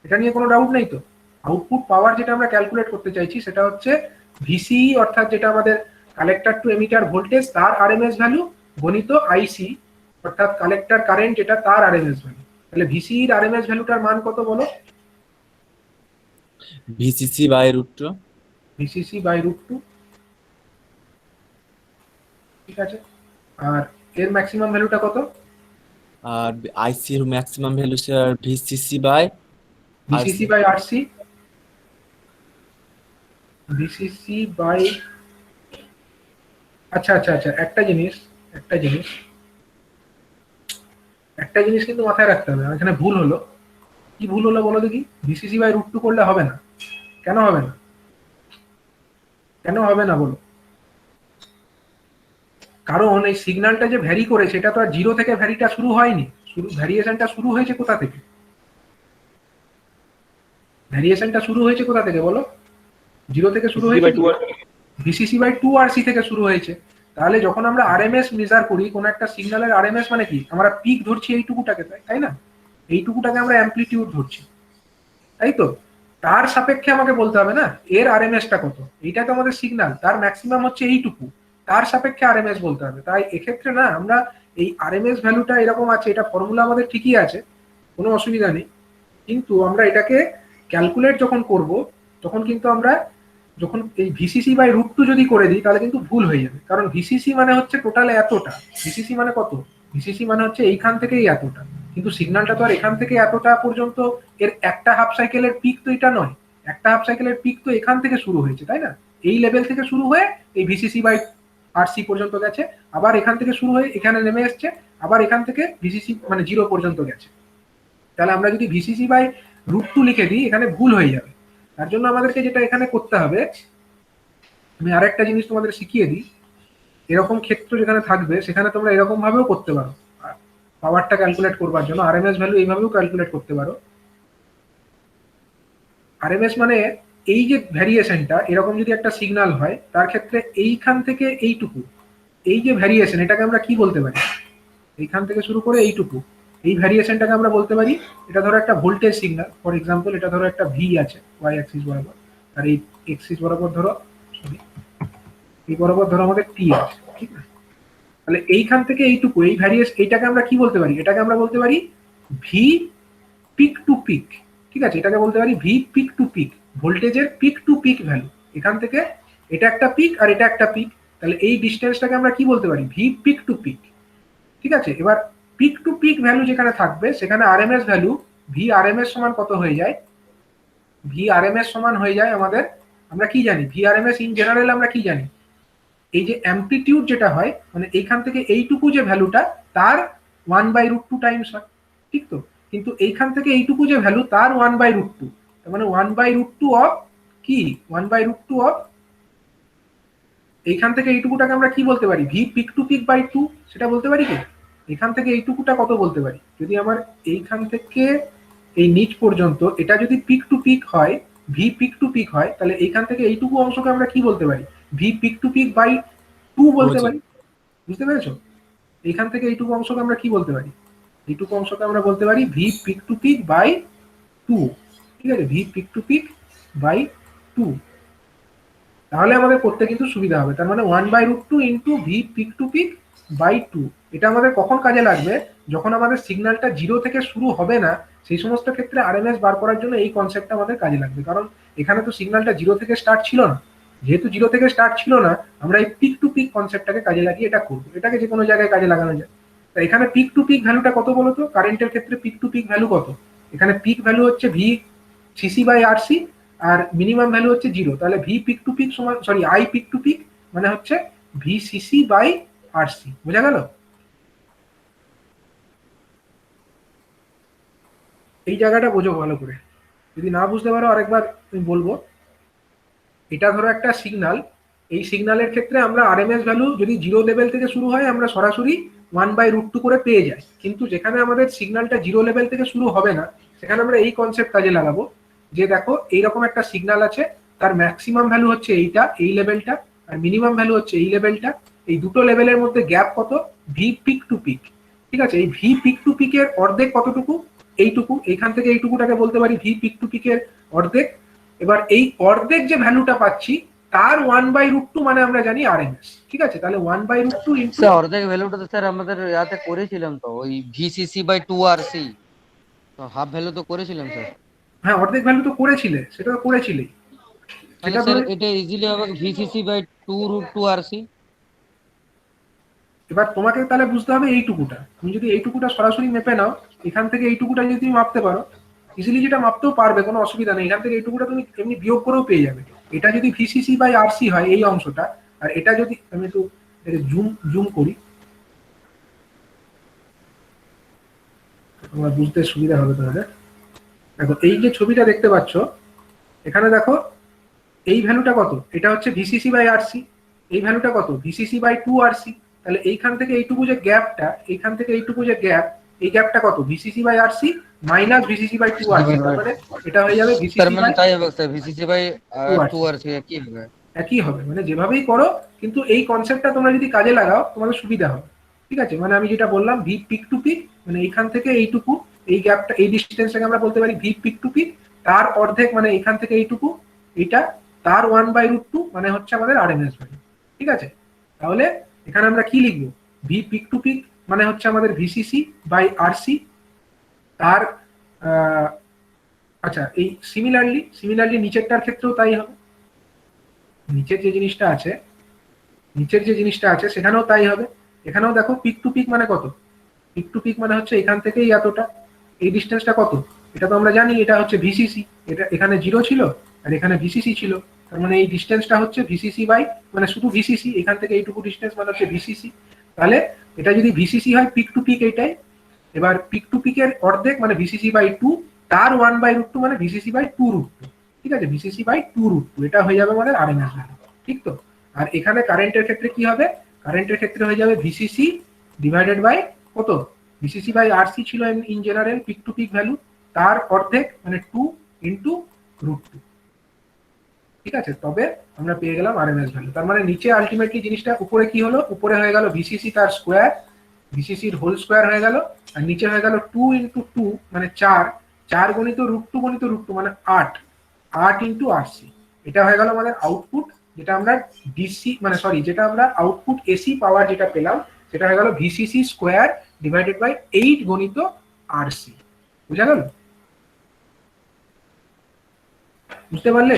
এটা নিয়ে কোনো ডাউট নেই তো? আউটপুট পাওয়ার যেটা আমরা ক্যালকুলেট করতে চাইছি সেটা হচ্ছে ভিসিই, অর্থাৎ যেটা আমাদের কালেক্টর টু এমিটার ভোল্টেজ তার আরএমএস ভ্যালু গণিত আইসি, অর্থাৎ কালেক্টর কারেন্ট যেটা তার আরএমএস ভ্যালু। তাহলে ভিসিই এর আরএমএস ভ্যালুটার মান কত বলো?
VCC/√2।
VCC by root two, ঠিক আছে। আর এর ম্যাক্সিমাম ভ্যালুটা কত?
আর IC এর maximum value sir VCC/RC।
VCC by RC, VCC by, আচ্ছা আচ্ছা আচ্ছা, একটা জিনিস কিন্তু মাথায় রাখতে হবে, এখানে ভুল হলো। কি ভুল হলো বলো দেখি? ভিসিসি বাই রুট টু করলে হবে না। কেন হবে না? কেন হবে না বলো? কারণ এই সিগন্যালটা যে ভ্যারি করে সেটা তো আর জিরো থেকে ভ্যারিটা শুরু হয়নি, ভ্যারিয়েশনটা শুরু হয়েছে কোথা থেকে? ভ্যারিয়েশনটা শুরু হয়েছে কোথা থেকে বলো? জিরো থেকে শুরু হয়েছে, ভিসিসি বাই টু আরসি থেকে শুরু হয়েছে। তাহলে যখন আমরা আরএমএস মেজার করি কোন একটা সিগন্যালের, আরএমএস মানে কি, আমরা পিক ধরছি এইটুকুটাকে, তাই না? এইটুকুটাকে আমরা অ্যামপ্লিটিউড ধরছি, তাই তো? তার সাপেক্ষে আমাকে বলতে হবে না এর আরএমএসটা কত। এইটা তো আমাদের সিগন্যাল, তার ম্যাক্সিমাম হচ্ছে এইটুকু, তার সাপেক্ষে আরএমএস বলতে হবে। তাই এক্ষেত্রে না আমরা এই আরএমএস ভ্যালুটা এরকম আছে, এটা ফর্মুলা আমাদের ঠিকই আছে, কোনো অসুবিধা নেই, কিন্তু আমরা এটাকে ক্যালকুলেট যখন করব তখন কিন্তু আমরা যখন এই ভিসিসি বাই রুট টু যদি করে দিই তাহলে কিন্তু ভুল হয়ে যাবে। কারণ ভিসিসি মানে হচ্ছে টোটাল এতটা, ভিসিসি মানে কত, ভিসিসি মানে হচ্ছে এইখান থেকেই এতটা, কিন্তু সিগন্যালটা তো আর এখান থেকে এতটা পর্যন্ত, এর একটা হাফ সাইকেলের পিক তো এটা নয়, একটা হাফ সাইকেলের পিক তো এখান থেকে শুরু হয়েছে, তাই না? এই লেভেল থেকে শুরু হয়ে এই ভিসিসি বাই আরসি পর্যন্ত গেছে, আবার এখান থেকে শুরু হয়ে এখানে নেমে এসছে, আবার এখান থেকে ভিসিসি মানে জিরো পর্যন্ত গেছে। তাহলে আমরা যদি ভিসিসি বাই রুট টু লিখে দিই এখানে ভুল হয়ে যাবে। তার জন্য আমাদেরকে যেটা এখানে করতে হবে, আমি আরেকটা জিনিস তোমাদের শিখিয়ে দিই, এরকম ক্ষেত্র যেখানে থাকবে সেখানে তোমরা এরকম ভাবেও করতে পারো পাওয়ারটা ক্যালকুলেট করবার জন্য। আরএমএস ভ্যালু এইভাবেও ক্যালকুলেট করতে পারো। আরএমএস মানে এই যে ভ্যারিয়েশনটা, এরকম যদি একটা সিগন্যাল হয় তার ক্ষেত্রে এইখান থেকে এইটুকু, এই যে ভ্যারিয়েশন, এটাকে আমরা কি বলতে পারি? এইখান থেকে শুরু করে এইটুকু, এই ভ্যারিয়েশনটাকে আমরা বলতে পারি, এটা ধরো একটা ভোল্টেজ সিগন্যাল, ফর এক্সাম্পল এটা ধরো একটা ভি আছে ওয়াই অ্যাক্সিস বরাবর, আর এই এক্সিস বরাবর ধরো, সরি এই বরাবর ধরো আমাদের টি আছে, ঠিক আছে? তাহলে এইখান থেকে এইটুকু, এই ভ্যারিয়েশন, এইটাকে আমরা কি বলতে পারি? এটাকে আমরা বলতে পারি ভি পিক টু পিক, ঠিক আছে? এটাকে বলতে পারি ভি পিক টু পিক, ভোল্টেজের পিক টু পিক ভ্যালু। এখান থেকে এটা একটা পিক আর এটা একটা পিক, তাহলে এই ডিস্টেন্সটাকে আমরা কি বলতে পারি? ভি পিক টু পিক, ঠিক আছে? এবার পিক টু পিক ভ্যালু যেখানে থাকবে সেখানে আরএমএস ভ্যালু ভি আরএমএস সমান কত হয়ে যায়? ভি আরএমএস সমান হয়ে যায় আমাদের, আমরা কি জানি ভি আরএমএস ইন জেনারেল আমরা কি জানি, এই যে অ্যামপ্লিটিউড যেটা হয়, মানে এইখান থেকে এইটুকু যে ভ্যালুটা তার 1/√2 টাইমস হয়, ঠিক তো? কিন্তু এইখান থেকে এইটুকু যে ভ্যালু তার 1/√2, তার মানে 1/√2 অফ কি, 1/√2 অফ এইখান থেকে এইটুকুটাকে আমরা কি বলতে পারি? V peak to peak by 2, সেটা বলতে পারি কি? এখান থেকে এইটুকুটা কত বলতে পারি? যদি আমার এইখান থেকে এই নিচ পর্যন্ত এটা যদি পিক টু পিক হয়, ভি পিক টু পিক হয়, তাহলে এইখান থেকে এইটুকু অংশকে আমরা কি বলতে পারি? V peak to peak by 2 বলতে পারি। বুঝতে পেরেছো? এইখান থেকে এইটুকু অংশকে আমরা কি বলতে পারি? এইটুকু অংশকে আমরা বলতে পারি V peak to peak by 2, ঠিক আছে? V peak to peak by 2, তাহলে আমাদের করতে কিন্তু সুবিধা হবে। তার মানে 1/√2 into V peak to peak by 2, এটা আমাদের কখন কাজে লাগবে? যখন আমাদের সিগন্যালটা জিরো থেকে শুরু হবে না, সেই সমস্ত ক্ষেত্রে আরএমএস বার করার জন্য এই কনসেপ্টটা আমাদের কাজে লাগবে। কারণ এখানে তো সিগন্যালটা জিরো থেকে স্টার্ট ছিল না, যেহেতু জিরো থেকে স্টার্ট ছিল না, আমরা এই পিক টু পিক কনসেপ্টটাকে কাজে লাগিয়ে এটা করবো। এটাকে যে কোনো জায়গায় কাজে লাগানো যায়। তা এখানে পিক টু পিক ভ্যালুটা কত বলো তো? কারেন্টের ক্ষেত্রে পিক টু পিক ভ্যালু কত? এখানে পিক ভ্যালু হচ্ছে ভি সিসি বাই আরসি, আর মিনিমাম ভ্যালু হচ্ছে 0, তাহলে ভি পিক টু পিক সমান, sorry, I peak to peak মানে হচ্ছে ভিসিসি বাই আরসি। বোঝা গেল? এই জায়গাটা বোঝো ভালো করে, যদি না বুঝতে পারো আরেকবার আমি বলবো। এটা ধরো একটা সিগন্যাল, এই সিগন্যালের ক্ষেত্রে আমরা আরএমএস ভ্যালু যদি 0 লেভেল থেকে শুরু হয় আমরা সরাসরি 1/√2 করে পেয়ে যাই, কিন্তু যেখানে আমাদের সিগন্যালটা 0 লেভেল থেকে শুরু হবে না সেখানে আমরা এই কনসেপ্ট কাজে লাগাবো, যে দেখো এইরকম একটা সিগন্যাল আছে, তার ম্যাক্সিমাম ভ্যালু হচ্ছে এইটা, এই লেভেলটা, আর মিনিমাম ভ্যালু হচ্ছে এই লেভেলটা। এই দুটো লেভেলের মধ্যে গ্যাপ কত? V peak to peak. ঠিক আছে, এই ভি পিক টু পিকের অর্ধেক কতটুকু? এইটুকু। এইখান থেকে এইটুকুটাকে বলতে পারি ভি পিক টু পিকের অর্ধেক। এবার এই অর্ধেক যে ভ্যালুটা পাচ্ছি তার 1/√2 মানে আমরা জানি আরএমএস। ঠিক আছে, তাহলে 1/√2 ইনটু,
স্যার অর্ধেক ভ্যালুটা তো স্যার আমাদের ইয়াতে করেছিলাম তো, ওই ভিসিসি বাই 2RC, তো হাফ ভ্যালু তো করেছিলাম স্যার।
হ্যাঁ অর্ধেক ভ্যালু তো করেছিলে, সেটা তো করেছিলেই।
তাহলে
এটা
স্যার
ধরে
এটা ইজিলি হবে ভিসিসি বাই 2√2RC।
এবার তোমাকে তাহলে বুঝতে হবে এইটুকুটা, তুমি যদি এইটুকুটা সরাসরি মেপে নাও, এখান থেকে এইটুকুটা যদি তুমি মাপতে পারো ইজিলি, যেটা মাপতেও পারবে, কোনো অসুবিধা নেই, এখান থেকে এইটুকুটা তুমি এমনি বিয়োগ করেও পেয়ে যাবে। এটা যদি ভিসিসি বাই আরসি হয় এই অংশটা, আর এটা যদি আমি একটু জুম জুম করি তোমার বুঝতে সুবিধা হবে তোমাদের। দেখো এই যে ছবিটা দেখতে পাচ্ছ, এখানে দেখো এই ভ্যালুটা কত? এটা হচ্ছে ভিসিসি বাই আরসি। এই ভ্যালুটা কত? VCC by 2RC। তাহলে এইখান থেকে এইটুকু যে গ্যাপটা, এইখান থেকে এইটুকু যে গ্যাপ, এই গ্যাপটা কত? VCC by RC minus VCC by 2RC। তার মানে এটা হয়ে যাবে
তার
ভিসিসি
মানে
বাই
তাই হবে sir, VCC by
2RC।
2RC কি হবে?
একই হবে, মানে যেভাবেই করো, কিন্তু এই কনসেপ্টটা তোমরা যদি কাজে লাগাও তোমাদের সুবিধা হবে। ঠিক আছে, মানে আমি যেটা বললাম ভি পিক টু পিক, মানে এইখান থেকে এইটুকু, এই গ্যাপটা, এই ডিস্টেন্সটাকে আমরা বলতে পারি ভি পিক টু পিক, তার অর্ধেক মানে এখান থেকে এইটুকু, এটা তার 1/√2 মানে হচ্ছে আমাদের আরএমএস ভ্যালু। ঠিক আছে, তাহলে এখানে আমরা কি লিখবো? ভি পিক টু পিক মানে হচ্ছে আমাদের ভিসিসি বাই আরসি, তার আচ্ছা এই সিমিলারলি নিচেরটার ক্ষেত্রেও তাই হবে। নিচের যে জিনিসটা আছে সেখানেও তাই হবে। এখানেও দেখো পিক টু পিক মানে কত? পিক টু পিক মানে হচ্ছে এখান থেকেই এতটা, এই ডিস্টেন্সটা কত? এটা তো আমরা জানি, এটা হচ্ছে ভিসিসি। এটা এখানে 0 ছিল আর এখানে ভিসিসি ছিল, তার মানে এই ডিস্টেন্সটা হচ্ছে ভিসিসি বাই, মানে শুধু ভিসিসি, এখান থেকে এইটুকু ডিস্টেন্স মানে হচ্ছে ভিসিসি। তাহলে এটা যদি ভিসিসি হয় পিক টু পিক এইটাই। এবার পিক টু পিকের অর্ধেক মানে ভিসিসি বাই 2, তার 1/√2 মানে ভিসিসি বাই 2√2। ঠিক আছে, ভিসিসি বাই 2√2, এটা হয়ে যাবে আমাদের আরএমএস ভ্যালু। ঠিক তো? আর এখানে কারেন্টের ক্ষেত্রে কি হবে? কারেন্টের ক্ষেত্রে হয়ে যাবে ভিসিসি ডিভাইডেড বাই কত? ভিসিসি বাই আরসি ছিল in general peak to peak value, তার অর্ধেক মানে 2 ইন্টু √2। ঠিক আছে, তবে আমরা পেয়ে গেলাম আরএমএস ভ্যালু। তার মানে নিচে আলটিমেটলি জিনিসটা, উপরে কি হলো? উপরে হয়ে গেল ভিসিসি তার স্কোয়ার, ভিসিসির হোল স্কোয়ার হয়ে গেল, আর নিচে হয়ে গেল 2 ইন্টু 2 মানে 4, 4 গণিত √2 গণিত √2 মানে 8, 8 ইন্টু আরসি। এটা হয়ে গেল আমাদের আউটপুট, যেটা আমরা ডিসি মানে সরি যেটা আমরা আউটপুট এসি পাওয়ার যেটা পেলাম, সেটা হয়ে গেল ভিসিসি স্কোয়ার ডিভাইডেড বাই 8 গণিত আরসি। বুঝা গেল? বুঝতে পারলে?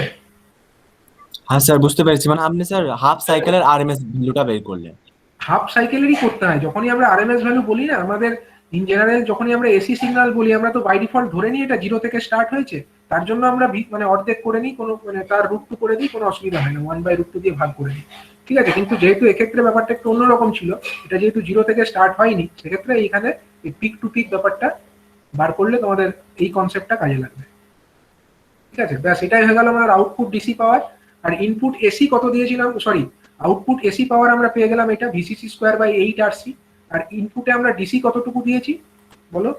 হ্যাঁ স্যার বুঝতে পেরেছি। মানে আপনি স্যার হাফ সাইকেলের আরএমএস ভ্যালুটা বের করলেন।
হাফ সাইকেলেরই করতে হয়। যখনই আমরা আরএমএস ভ্যালু বলি না, আমাদের ইন জেনারেল যখনই আমরা এসি সিগন্যাল বলি, আমরা তো বাই ডিফল্ট ধরে নিই এটা 0 থেকে স্টার্ট হয়েছে, তার জন্য আমরা মানে অর্ধেক করে নিই, কোনো মানে তার √2 করে দিই, কোনো অসুবিধা হয় না, 1/√2 দিয়ে ভাগ করে দিই। ঠিক আছে, কিন্তু যেহেতু এক্ষেত্রে ব্যাপারটা একটু অন্যরকম ছিল, এটা যেহেতু 0 থেকে স্টার্ট হয়নি, সেক্ষেত্রে এইখানে এই পিক টু পিক ব্যাপারটা বার করলে তোমাদের এই কনসেপ্টটা কাজে লাগবে। ঠিক আছে, ব্যাস এটাই হয়ে গেল আমাদের আউটপুট ডিসি পাওয়ার। আর ইনপুট এসি কত দিয়েছিলাম, সরি আউটপুট এসি পাওয়ার আমরা পেয়ে গেলাম এটা ভিসিসি স্কোয়ার বাই 8 আরসি। আর ইনপুটে আমরা ডিসি কতটুকু দিয়েছি বলো?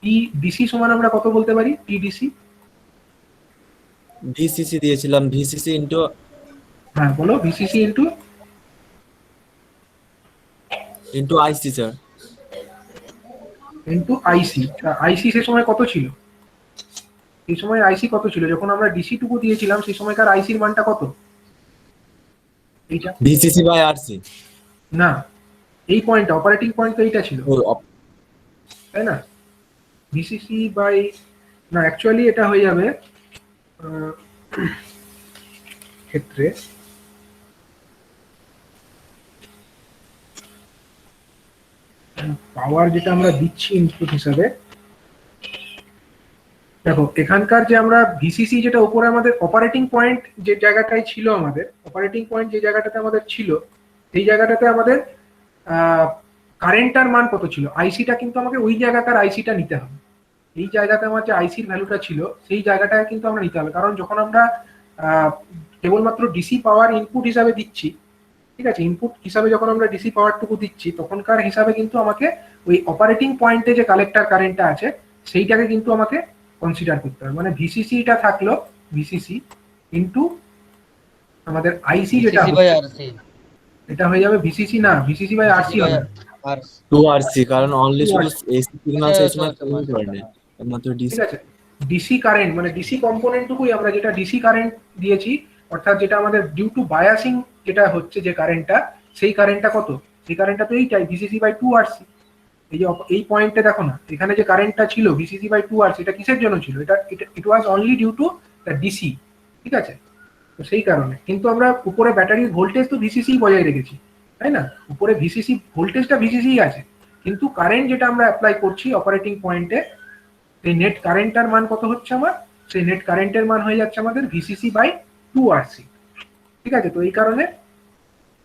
টি ডিসি সমান আমরা কত বলতে পারি? টি ডিসি,
ভিসিসি দিয়েছিলাম, ভিসিসি ইন্টু,
হ্যাঁ বলো, VCC
into IC sir.
Into IC. IC সে সময় কত ছিল? এই সময় আইসি কত ছিল? যখন আমরা ডিসি টুকু দিয়েছিলাম সেই সময়কার আইসির মানটা কত? এইটা
ভিসিসি বাই আরসি
না, এই পয়েন্টটা অপারেটিং পয়েন্ট তো এইটা ছিল, তাই না? ভিসিসি বাই, না অ্যাকচুয়ালি এটা হয়ে যাবে ক্ষেত্রে পাওয়ার যেটা আমরা দিচ্ছি ইনপুট হিসাবে, দেখো এখানকার যে আমরা ভিসিসি যেটা উপরে আমাদের অপারেটিং পয়েন্ট যে জায়গাটায় ছিল, আমাদের অপারেটিং পয়েন্ট যে জায়গাটাতে আমাদের ছিল, সেই জায়গাটাতে আমাদের কারেন্টটার মান কত ছিল, আইসিটা কিন্তু আমাকে ওই জায়গাকার আইসিটা নিতে হবে। এই জায়গাতে আমার যে আইসির ভ্যালুটা ছিল সেই জায়গাটায় কিন্তু আমরা নিতে হবে, কারণ যখন আমরা কেবলমাত্র ডিসি পাওয়ার ইনপুট হিসাবে দিচ্ছি, ঠিক আছে, ইনপুট হিসাবে যখন আমরা ডিসি পাওয়ারটুকু দিচ্ছি তখনকার হিসাবে কিন্তু আমাকে ওই অপারেটিং পয়েন্টে যে কালেক্টর কারেন্টটা আছে সেইটাকে কিন্তু আমাকে কনসিডার করতে হবে। মানে ভিসিসিটা থাকলো ভিসিসি ইনটু আমাদের আইসি যেটা
VCC by RC
এটা হয়ে যাবে ভিসিসি না, ভিসিসি বাই আরসি হবে।
RC
2RC, কারণ অনলি শুধু এসি সিগন্যাল
আচ্ছা,
সেই
আচ্ছা,
সময়
আচ্ছা,
তৈরি
আচ্ছা,
করে না, একমাত্র
ঠিক
ডিসি।
আছে, ডিসি কারেন্ট মানে ডিসি কম্পোনেন্টটুকুই আমরা যেটা ডিসি কারেন্ট দিয়েছি, অর্থাৎ যেটা আমাদের ডিউ টু বায়াসিং যেটা হচ্ছে যে কারেন্টটা, সেই কারেন্টটা কত, সেই কারেন্টটা তো এইটাই ভিসিসি বাই 2RC। এই যে এই পয়েন্টে দেখো না, এখানে যে কারেন্টটা ছিল ভিসিসি বাই 2RC, এটা কিসের জন্য ছিল, এটা it was only due to the DC, ঠিক আছে। তো সেই কারণে কিন্তু আমরা উপরে ব্যাটারির ভোল্টেজ তো ভিসিসি বজায় রেখেছি, তাই না, উপরে ভিসিসি ভোল্টেজটা ভিসিসি আছে, কিন্তু কারেন্ট যেটা আমরা অ্যাপ্লাই করছি অপারেটিং পয়েন্টে, সেই নেট কারেন্টটার মান কত হচ্ছে আমার, সেই নেট কারেন্টের মান হয়ে যাচ্ছে আমাদের ভিসিসি বাই 2RC, ঠিক আছে। তো এই কারণে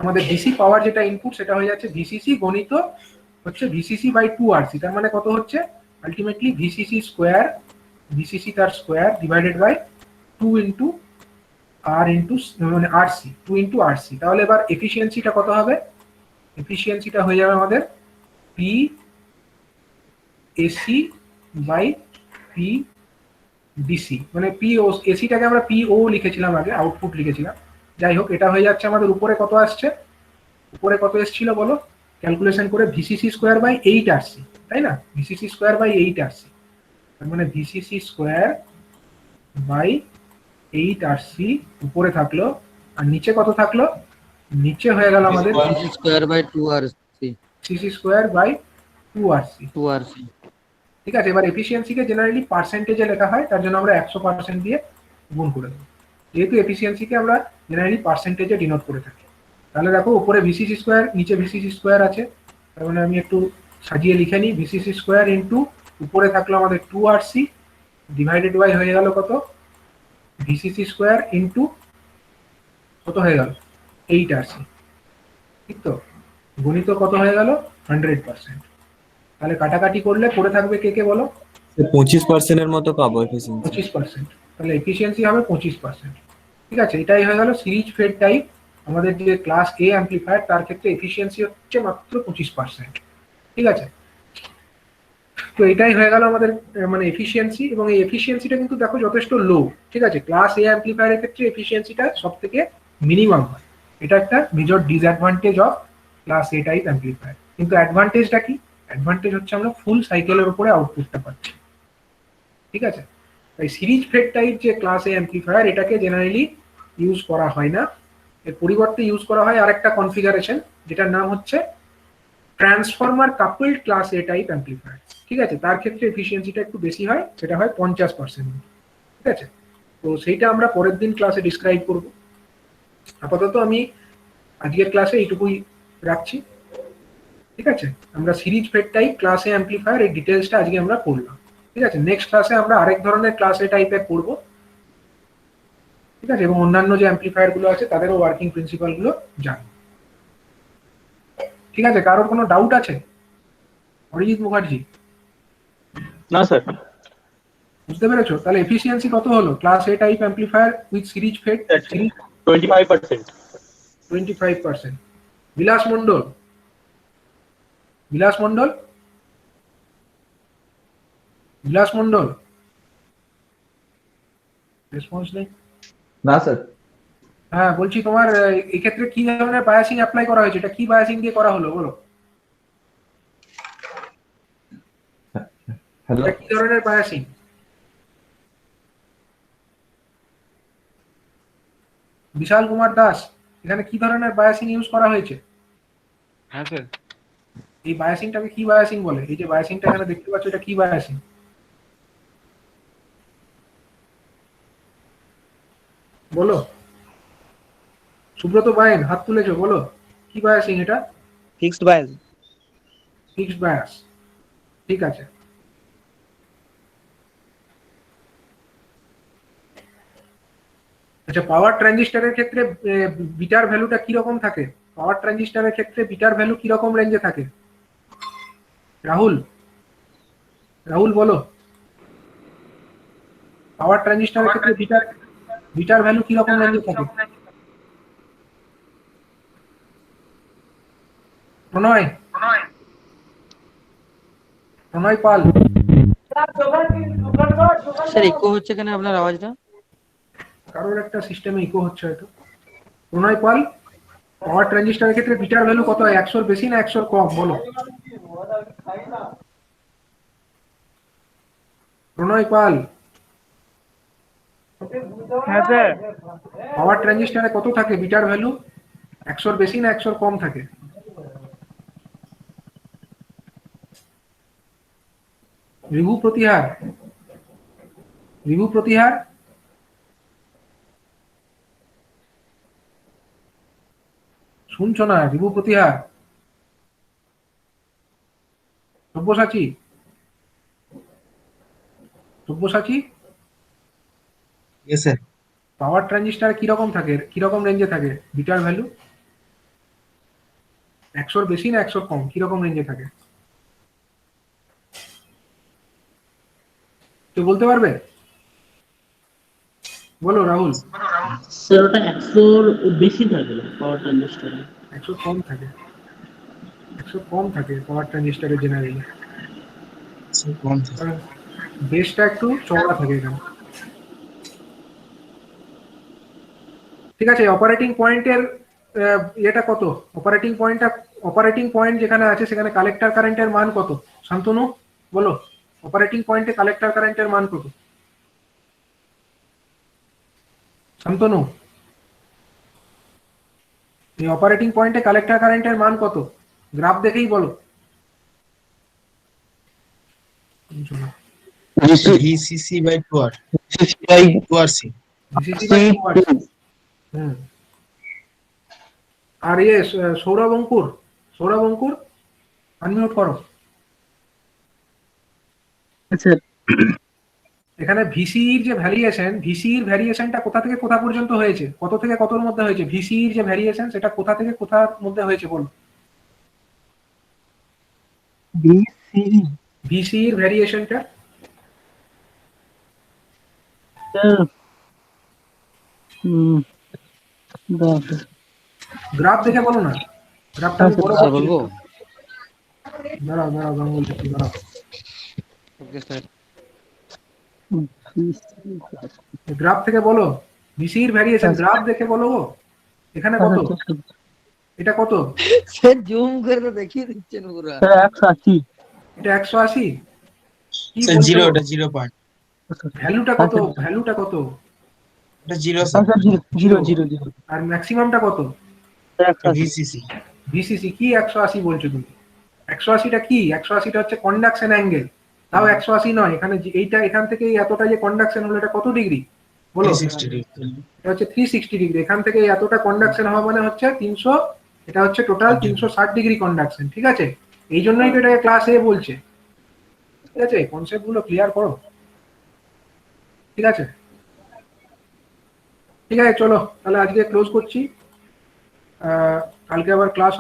আমাদের ডিসি পাওয়ার যেটা ইনপুট সেটা হয়ে যাচ্ছে ভিসিসি গণিত হচ্ছে ভিসিসি বাই 2RC, তার মানে কত হচ্ছে আলটিমেটলি ভিসিসি স্কোয়ার, ভিসিসি তার square divided by 2 into R into মানে আরসি, 2 ইন্টু আরসি। তাহলে এবার এফিসিয়েন্সিটা কত হবে, এফিসিয়েন্সিটা হয়ে যাবে আমাদের P AC by P DC, মানে পি ও এসিটাকে আমরা পি ও লিখেছিলাম আগে, আউটপুট লিখেছিলাম, যাই হোক এটা হয়ে যাচ্ছে আমাদের উপরে কত আসছে, উপরে কত এসেছিল বলো, ক্যালকুলেশন করে ভিসিসি স্কোয়ার বাই 8RC, তাই না, ভিসিসি স্কোয়ার বাই 8RC, তার মানে ভিসিসি স্কোয়ার বাই 8RC উপরে থাকলো, আর নিচে কত থাকলো, নিচে হয়ে গেল আমাদের
VCC square by 2RC
VCC square by 2RC,
2RC
ঠিক আছে। এবার এফিসিয়েন্সিকে জেনারেলি পার্সেন্টেজে লেখা হয়, তার জন্য আমরা 100% দিয়ে গুণ করে দেবো, যেহেতু এফিসিয়েন্সিকে আমরা জেনারেলি পার্সেন্টেজে ডিনোট করে থাকি। তাহলে দেখো উপরে ভিসিসি স্কোয়ার, নিচে ভিসিসি স্কোয়ার আছে, তার মানে আমি একটু সাজিয়ে লিখে নিই, ভিসিসি স্কোয়ার ইন্টু উপরে থাকলো আমাদের 2RC ডিভাইডেড বাই হয়ে গেল কত, ভিসিসি স্কোয়ার ইন্টু কত হয়ে গেল 8RC, ঠিক তো, গণিত কত হয়ে গেল 100%। তাহলে কাটাকাটি করলে পড়ে থাকবে কে কে বলো,
25% এর মতো পাবো এফিসিয়েন্সি।
25%, তাহলে এফিসিয়েন্সি হবে 25%, ঠিক আছে। এটাই হয়ে গেল সিরিজ ফেড টাইপ আমাদের যে ক্লাস এ অ্যাম্পলিফায়ার, তার ক্ষেত্রে এফিসিয়েন্সি হচ্ছে মাত্র 25%, ঠিক আছে। তো এটাই হয়ে গেল আমাদের মানে এফিসিয়েন্সি, এবং এই এফিসিয়েন্সিটা কিন্তু দেখো যথেষ্ট লো, ঠিক আছে, ক্লাস এ অ্যাম্পলিফায়ারের ক্ষেত্রে এফিসিয়েন্সিটা সব থেকে মিনিমাম হয়, এটা একটা major disadvantage of class A type amplifier. কিন্তু অ্যাডভান্টেজটা কি, অ্যাডভান্টেজ হচ্ছে আমরা ফুল সাইকেলের উপরে আউটপুটটা পাচ্ছি, ঠিক আছে। তাই সিরিজ ফেড টাইপ যে ক্লাস এ অ্যাম্পলিফায়ার এটাকে জেনারেলি ইউজ করা হয় না, এর পরিবর্তে ইউজ করা হয় আরেকটা কনফিগারেশন যেটার নাম হচ্ছে transformer coupled class A type amplifier, ঠিক আছে। তার ক্ষেত্রে এফিসিয়েন্সিটা একটু বেশি হয়, সেটা হয় 50%, ঠিক আছে। তো সেইটা আমরা পরের দিন ক্লাসে ডিসক্রাইব করব। আপাতত আমি আজকের ক্লাসে এইটুকুই রাখছি, ঠিক আছে। আমরা series fed type class A amplifier এই ডিটেলসটা আজকে আমরা পড়লাম, ঠিক আছে। নেক্সট ক্লাসে আমরা আরেক ধরনের ক্লাস এ টাইপের পড়ব, ঠিক আছে, এবং অন্যান্য যে অ্যাম্পলিফায়ার গুলো আছে তাদেরও ওয়ার্কিং প্রিন্সিপাল গুলো জানবো, ঠিক আছে। কারোর কোনো ডাউট আছে? অরিজিৎ মুখার্জি,
না স্যার।
বুঝতে পেরেছো? তাহলে এফিসিয়েন্সি কত হলো class A type amplifier with series fed?
25%.
25%। Vilas Mondal, Vilas Mondal, Vilas Mondal, response নেই।
না স্যার।
হ্যাঁ বলছি, তোমার এই ক্ষেত্রে কি ধরনের বায়াসিং অ্যাপ্লাই করা হয়েছে, এটা কি বায়াসিং দিয়ে করা হলো বলো,
হ্যালো,
এটা কি ধরনের বায়াসিং? বিশাল কুমার দাস, এখানে কি ধরনের বায়াসিং ইউজ করা হয়েছে?
হ্যাঁ স্যার।
এই বায়াসিংটাকে কি বায়াসিং বলে? এই যে বায়াসিংটা এখানে দেখতে পাচ্ছ, এটা কি বায়াসিং বলো? সুব্রত বাইন হাত তুলেছো, বলো কি বায়াসিং এটা?
Fixed bias.
ফিক্সড বায়াস, ঠিক আছে। আচ্ছা, পাওয়ার ট্রানজিস্টরের ক্ষেত্রে বিটার ভ্যালুটা কি রকম থাকে? পাওয়ার ট্রানজিস্টরের ক্ষেত্রে বিটার ভ্যালু কি রকম রেঞ্জে থাকে? রাহুল, রাহুল বলো। পাওয়ার ট্রানজিস্টরের ক্ষেত্রে বিটার ভ্যালু কি রকম রেঞ্জে থাকে? প্রণয়, প্রণয় পাল।
স্যার ইকো হচ্ছে কেন আপনার আওয়াজটা?
কারোর একটা সিস্টেমে ইকো হচ্ছে হয়তো। প্রণয় পাল, পাওয়ার ট্রানজিস্টরের ক্ষেত্রে বিটার ভ্যালু কত হয়? 100 বেশি না 100 কম বলো। প্রণয় পাল,
হ্যাঁ স্যার।
পাওয়ার ট্রানজিস্টরে কত থাকে বিটার ভ্যালু? 100 বেশি না 100 কম থাকে? রিভু প্রতিহার, রিভু প্রতিহার, শুনছো না? Rivu Pratihar, Sabyasachi, Sabyasachi,
yes sir.
Power transistor কিরকম থাকে, কিরকম রেঞ্জে থাকে বিটার ভ্যালু? 100 বেশি না 100 কম, কিরকম রেঞ্জে থাকে? কেউ বলতে পারবে? বলো রাহুল।
স্যার ওটা 100 বেশি থাকে পাওয়ার ট্রানজিস্টরে।
100 কম থাকে, 100 কম থাকে পাওয়ার ট্রানজিস্টারের জেনারেলি, কারণ বেসটা একটু চওড়া থাকে এখানে। ঠিক আছে, অপারেটিং পয়েন্টের এটা কত? অপারেটিং পয়েন্ট যেখানে আছে সেখানে কালেক্টর কারেন্টের মান কত? শান্তনু বলো, অপারেটিং পয়েন্টে কালেক্টর কারেন্টের মান কত? শান্তনু, এই অপারেটিং পয়েন্টে কালেক্টর কারেন্টের মান কত? গ্রাফ দেখেই বলো।
VCC by 2R, by 2RC।
হুম। আর ইয়ে সৌরভ অঙ্কুর, সৌরভ অঙ্কুর আনমিউট করো।
স্যার
এখানে ভিসির যে ভ্যারিয়েশন, ভিসির ভ্যারিয়েশনটা কোথা থেকে কোথা পর্যন্ত হয়েছে? কত থেকে কতর মধ্যে হয়েছে? ভিসির যে ভ্যারিয়েশন সেটা কোথা থেকে কোথার মধ্যে হয়েছে বলো। ভিসির ভ্যারিয়েশনটা গ্রাফ দেখে বলো না, গ্রাফটা আমি বড়
স্যার
করছি।
বলবো?
দাঁড়াও দাঁড়াও গাঙ্গুল দেখি, দাঁড়াও।
Okay sir.
গ্রাফ থেকে বলো, ভিসির ভ্যারিয়েশন গ্রাফ দেখে বলো গো। এখানে কত? এটা কত?
স্যার জুম করে তো দেখিয়ে দিচ্ছেন পুরো।
এটা 180। কি
স্যার
বলছো?
0, ওটা 0 পয়েন্ট।
ভ্যালুটা কত? ভ্যালুটা কত?
ওটা 0 স্যার।
আর ম্যাক্সিমামটা কত?
ভিসিসি।
ভিসিসি কি 180 বলছো তুমি? 180টা কি? 180টা হচ্ছে কন্ডাকশন অ্যাঙ্গেল। তাও 180 নয়, এখানে এইটা এখান থেকে এতটা যে কন্ডাকশন হলো এটা কত ডিগ্রি বলো?
360 ডিগ্রি।
এটা হচ্ছে 360 ডিগ্রি। এখান থেকে এতটা কন্ডাকশন হওয়া মানে হচ্ছে 300, এটা হচ্ছে টোটাল 360 ডিগ্রি কন্ডাকশন। ঠিক আছে, এই জন্যই তো এটাকে ক্লাস এ বলছে। ঠিক আছে, কনসেপ্ট গুলো ক্লিয়ার করো। ঠিক আছে, ঠিক আছে, চলো তাহলে আজকে ক্লোজ করছি। কালকে আবার ক্লাস